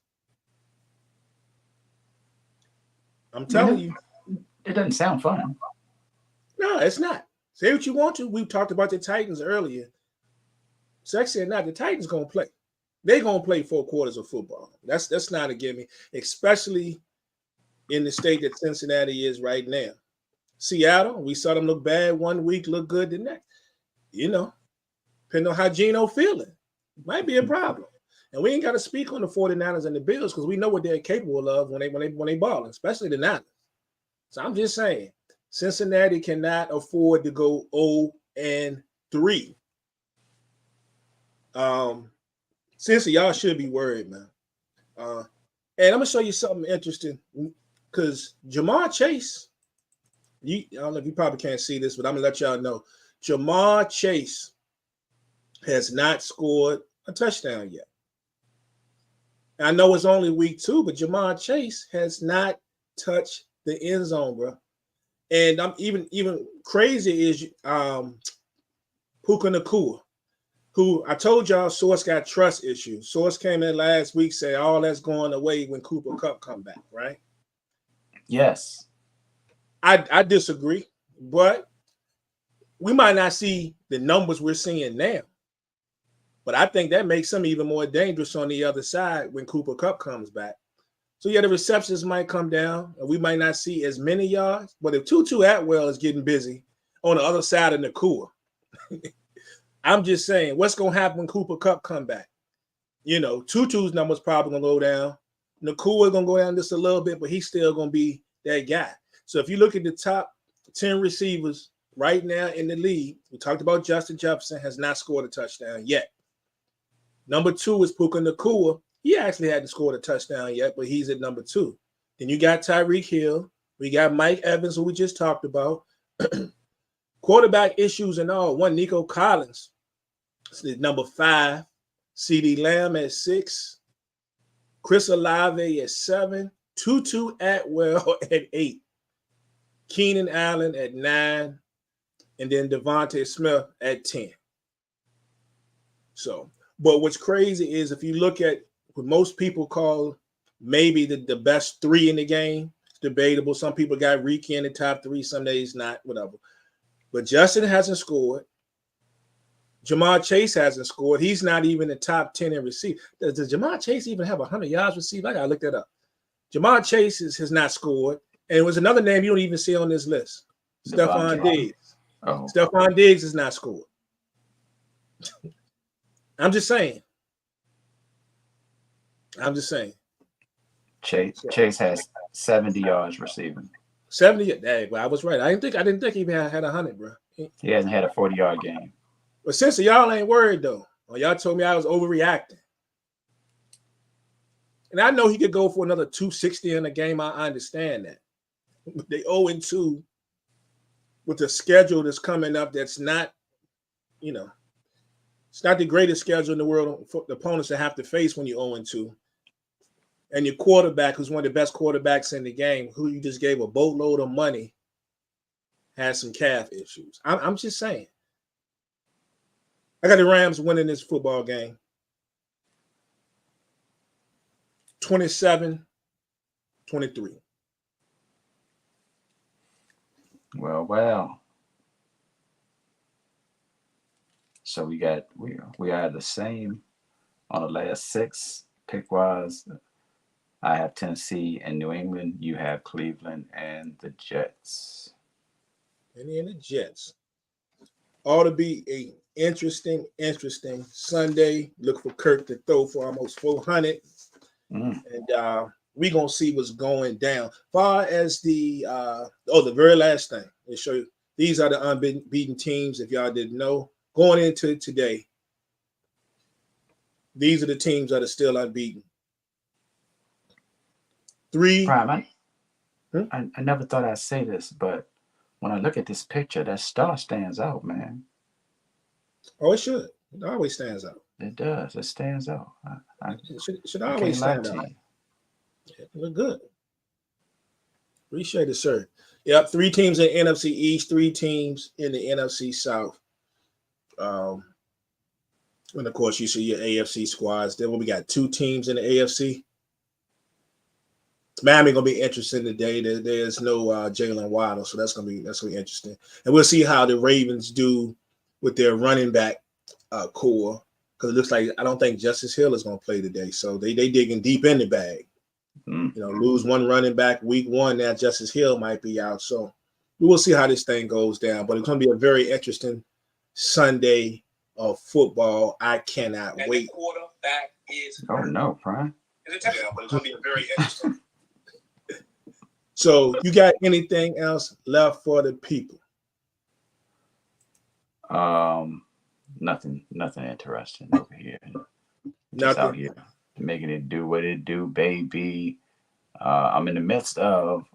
I'm telling you. It doesn't sound fun. No, it's not. Say what you want to. We talked about the Titans earlier. Sexy or not, the Titans going to play. They're going to play 4 quarters of football. That's not a gimme, especially in the state that Cincinnati is right now. Seattle, we saw them look bad one week, look good the next. You know, depending on how Geno feeling, might be a problem. And we ain't got to speak on the 49ers and the Bills because we know what they're capable of when they balling, especially the Niners. So I'm just saying, Cincinnati cannot afford to go 0-3. Cincy, y'all should be worried, man. And I'm gonna show you something interesting because Jamar Chase, I don't know if you probably can't see this, but I'm gonna let y'all know. Jamar Chase has not scored a touchdown yet. I know it's only week 2, but Jamar Chase has not touched the end zone, bro. And I'm even crazy is Puka Nacua, who I told y'all Source got trust issues. Source came in last week, say all that's going away when Cooper Kupp come back, right? Yes. I disagree, but we might not see the numbers we're seeing now. But I think that makes him even more dangerous on the other side when Cooper Kupp comes back. So, yeah, the receptions might come down, and we might not see as many yards. But if Tutu Atwell is getting busy on the other side of Nacua, I'm just saying, what's going to happen when Cooper Kupp come back? You know, Tutu's numbers probably going to go down. Nacua is going to go down just a little bit, but he's still going to be that guy. So if you look at the top 10 receivers right now in the league, we talked about Justin Jefferson has not scored a touchdown yet. Number 2 is Puka Nacua. He actually hadn't scored a touchdown yet, but he's at number 2. Then you got Tyreek Hill. We got Mike Evans, who we just talked about. Quarterback issues and all. One, Nico Collins is number 5. CeeDee Lamb at 6. Chris Olave at 7. Tutu Atwell at 8. Keenan Allen at 9. And then Devontae Smith at 10. So, but what's crazy is if you look at what most people call maybe the best 3 in the game, it's debatable. Some people got Ricky in the top 3, some days not, whatever. But Justin hasn't scored. Jamar Chase hasn't scored. He's not even the top 10 in receive. Does Jamar Chase even have 100 yards received? I got to look that up. Jamar Chase has not scored. And it was another name you don't even see on this list. Stephon Diggs. Oh. Stephon Diggs has not scored. I'm just saying. Chase has 70 yards receiving. 70. Hey, well, I was right. I didn't think he even had 100, bro. He hasn't had a 40-yard game. But since y'all ain't worried though, or y'all told me I was overreacting, and I know he could go for another 260 in a game. I understand that. But they 0-2 with the schedule that's coming up. That's not, it's not the greatest schedule in the world for the opponents to have to face when you're 0-2. And your quarterback, who's one of the best quarterbacks in the game, who you just gave a boatload of money, has some calf issues. I'm just saying. I got the Rams winning this football game. 27-23. Well. So we are the same on the last 6 pick-wise. I have Tennessee and New England. You have Cleveland and the Jets. And the Jets. Ought to be a interesting Sunday. Look for Kirk to throw for almost 400. And we're going to see what's going down. Far as the very last thing. Let me show you. These are the unbeaten teams, if y'all didn't know. Going into today, these are the teams that are still unbeaten. 3. Prime, I never thought I'd say this, but when I look at this picture, that star stands out, man. Oh, it should. It always stands out. It does. It stands out. It should always stand out. Yeah, look good. Appreciate it, sir. Yep, 3 teams in the NFC East, 3 teams in the NFC South. And of course, you see your AFC squads. Then when we got 2 teams in the AFC, Miami gonna be interesting today. There's no Jalen Waddle, so that's gonna be interesting. And we'll see how the Ravens do with their running back core, because it looks like I don't think Justice Hill is going to play today. So they digging deep in the bag. Lose one running back week 1. Now Justice Hill might be out. So we will see how this thing goes down. But it's going to be a very interesting Sunday of football. I cannot wait. The quarterback is Oh no, Brian. But it's going to be a very interesting. So you got anything else left for the people? Nothing interesting over here. Just out here making it do what it do, baby. I'm in the midst of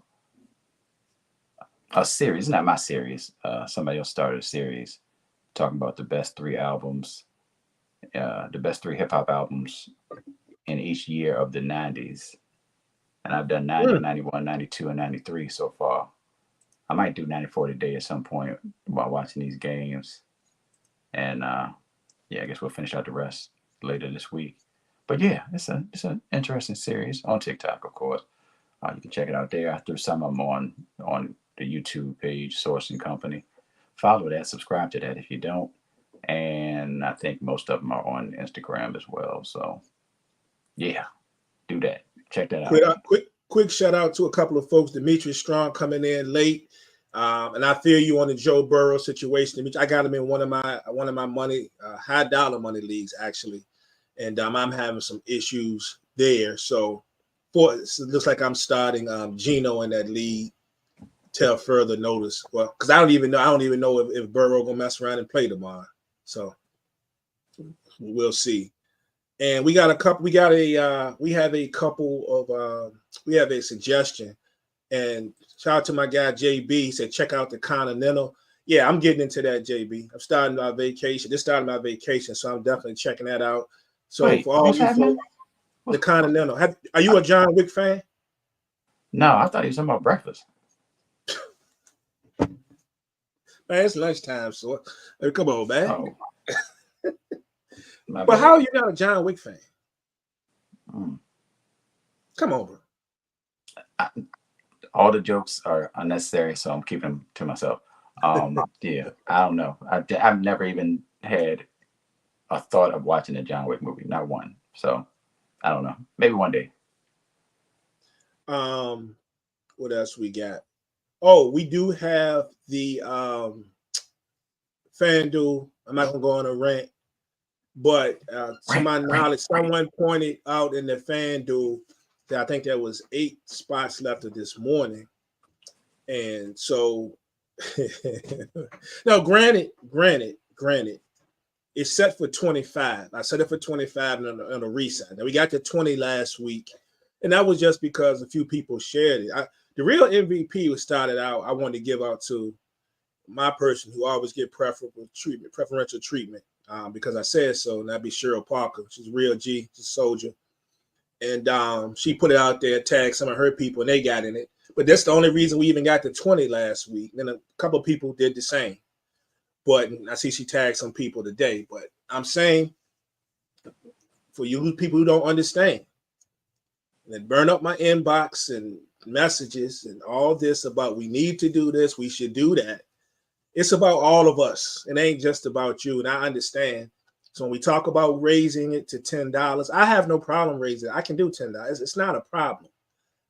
a series, not my series. Somebody else started a series talking about the best 3 albums, the best 3 hip hop albums in each year of the 90s. And I've done 90, 91, 92, and 93 so far. I might do 94 today at some point while watching these games. And I guess we'll finish out the rest later this week. But yeah, it's an interesting series on TikTok, of course. You can check it out there. I threw some of them on the YouTube page, Source and Company. Follow that, subscribe to that if you don't. And I think most of them are on Instagram as well. So yeah, do that. Check that out. Quick shout out to a couple of folks. Demetrius Strong coming in late. And I feel you on the Joe Burrow situation. I got him in one of my money, high dollar money leagues actually, and I'm having some issues there. So it looks like I'm starting Gino in that league till further notice. Well, because I don't even know if Burrow gonna mess around and play tomorrow. So we'll see. And we have a suggestion. And shout out to my guy JB. He said, check out the Continental. Yeah, I'm getting into that, JB. I'm starting my vacation. This started my vacation, so I'm definitely checking that out. So for all you folks, the Continental. Are you a John Wick fan? No, I thought he was talking about breakfast. Man, it's lunchtime, so come on, man. Oh. But how are you not a John Wick fan? Come on, bro. All the jokes are unnecessary, so I'm keeping them to myself. Yeah, I don't know. I've never even had a thought of watching a John Wick movie, not one. So I don't know. Maybe one day. What else we got? Oh, we do have the FanDuel. I'm not gonna go on a rant, but to my knowledge, someone pointed out in the FanDuel that I think there was 8 spots left of this morning. And so now granted, it's set for 25. I set it for 25 on a reset. Now we got to 20 last week, and that was just because a few people shared it. The real MVP was started out. I wanted to give out to my person who always get preferential treatment, because I said so, and that'd be Cheryl Parker. She's a real G, she's a soldier. And she put it out there, tagged some of her people, and they got in it. But that's the only reason we even got to 20 last week. And then a couple of people did the same. But I see she tagged some people today. But I'm saying, for you people who don't understand, and burn up my inbox and messages and all this about we need to do this, we should do that. It's about all of us. It ain't just about you. And I understand. So when we talk about raising it to $10, I have no problem raising it. I can do $10. It's not a problem.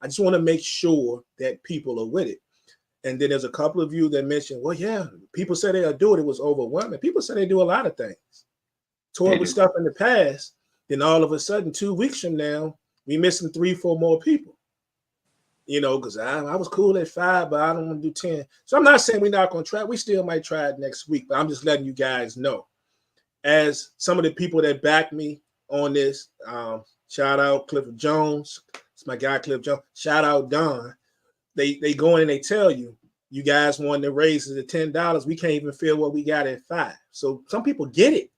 I just want to make sure that people are with it. And then there's a couple of you that mentioned, well, yeah, people say they'll do it. It was overwhelming. People say they do a lot of things. Toured with stuff in the past. Then all of a sudden, 2 weeks from now, we missing 3-4 more people. Because I was cool at 5, but I don't want to do 10. So I'm not saying we're not going to try. We still might try it next week, but I'm just letting you guys know. As some of the people that back me on this, shout out Clifford Jones. It's my guy, Cliff Jones. Shout out Don. They go in and they tell you guys want to raise it to $10. We can't even feel what we got at 5. So some people get it.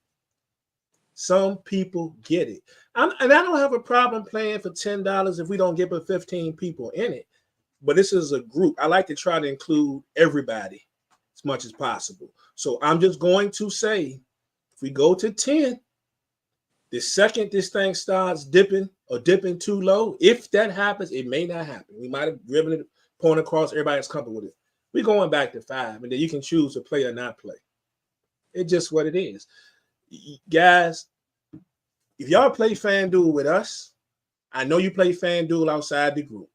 Some people get it. And I don't have a problem playing for $10 if we don't get but 15 people in it. But this is a group. I like to try to include everybody as much as possible. So I'm just going to say, if we go to 10, the second this thing starts dipping too low, if that happens, it may not happen. We might have driven it, point across, everybody's comfortable with it. We're going back to 5, and then you can choose to play or not play. It's just what it is. Guys, if y'all play FanDuel with us, I know you play FanDuel outside the group,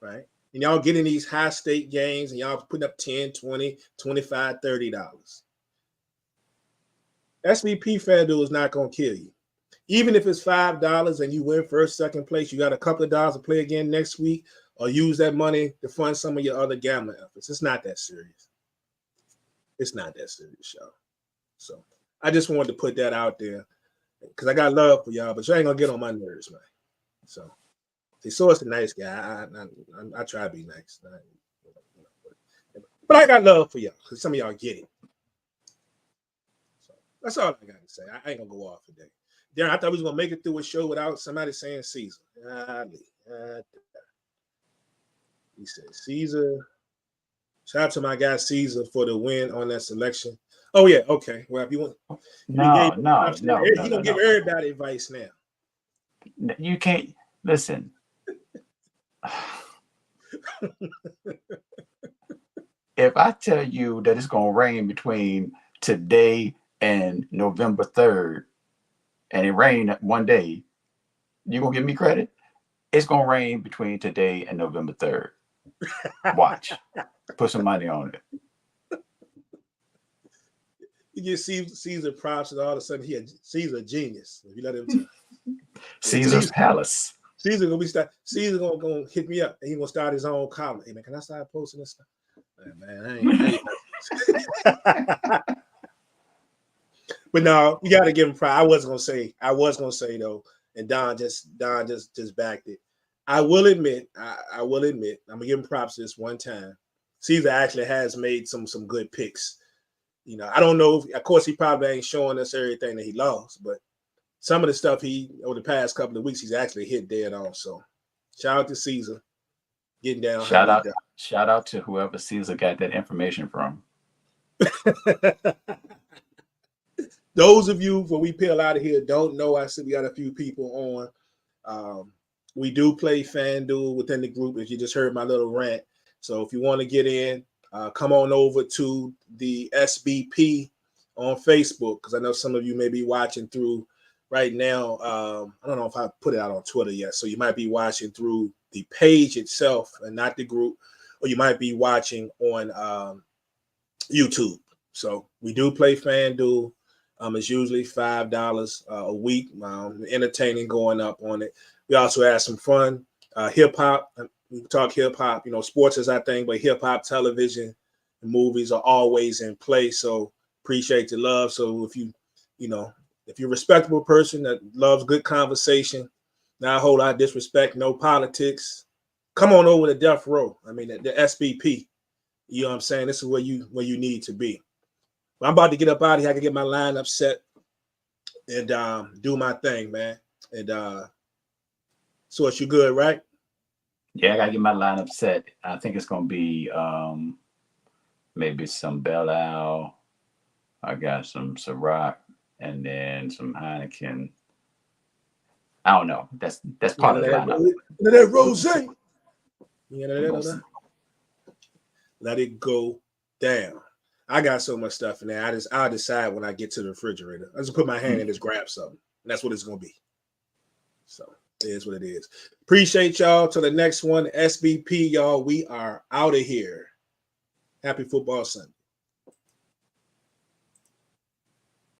right? And y'all getting these high stake games and y'all putting up 10, 20, 25, $30. SVP FanDuel is not going to kill you. Even if it's $5 and you win first, second place, you got a couple of dollars to play again next week, or use that money to fund some of your other gambling efforts. It's not that serious. It's not that serious, y'all. So I just wanted to put that out there because I got love for y'all, but you ain't gonna get on my nerves, man. So Source a nice guy. I try to be nice, but I got love for y'all because some of y'all get it. So that's all I got to say. I ain't gonna go off today. Darren, I thought we was gonna make it through a show without somebody saying Caesar. He said Caesar. Shout out to my guy Caesar for the win on that selection. Oh yeah, okay. Well, if you want, No. he gonna give everybody advice now. You can't listen. If I tell you that it's gonna rain between today and November 3rd, and it rained one day, you gonna give me credit? It's gonna rain between today and November 3rd. Watch. Put some money on it. You get Caesar props, and all of a sudden Caesar genius. If you let him tell. Caesar's Palace. Caesar gonna hit me up, and he gonna start his own column. Hey man, can I start posting this stuff? Man, I ain't. But no, you gotta give him pride. I was gonna say though, and Don just backed it. I will admit, I'm gonna give him props this one time. Caesar actually has made some good picks. You know, I don't know. Of course, he probably ain't showing us everything that he lost, but some of the stuff over the past couple of weeks, he's actually hit dead on. So, shout out to Caesar, getting down. Shout out to whoever Caesar got that information from. Those of you, when we peel out of here, don't know. I said we got a few people on. We do play FanDuel within the group. If you just heard my little rant, so if you want to get in, come on over to the SBP on Facebook, because I know some of you may be watching through right now. I don't know if I put it out on Twitter yet, so you might be watching through the page itself and not the group, or you might be watching on YouTube. So we do play FanDuel. It's usually $5 a week. Entertaining going up on it. We also have some fun. Hip hop. We talk hip hop. You know, sports is our thing, but hip hop, television, and movies are always in play. So appreciate the love. So if you're a respectable person that loves good conversation, not a whole lot of disrespect, no politics, come on over to Death Row. I mean, the SBP. You know what I'm saying? This is where you need to be. But I'm about to get up out of here. I can get my lineup set and do my thing, man. And so you good, right? Yeah, I gotta get my lineup set. I think it's gonna be maybe some Belle Isle. I got some Ciroc and then some Heineken. I don't know. That's part of the lineup. That rosé. Let it go down. I got so much stuff in there. I'll decide when I get to the refrigerator. I just put my hand in and just grab something. And that's what it's gonna be. So it is what it is. Appreciate y'all. Till the next one. SBP, y'all. We are out of here. Happy football Sunday.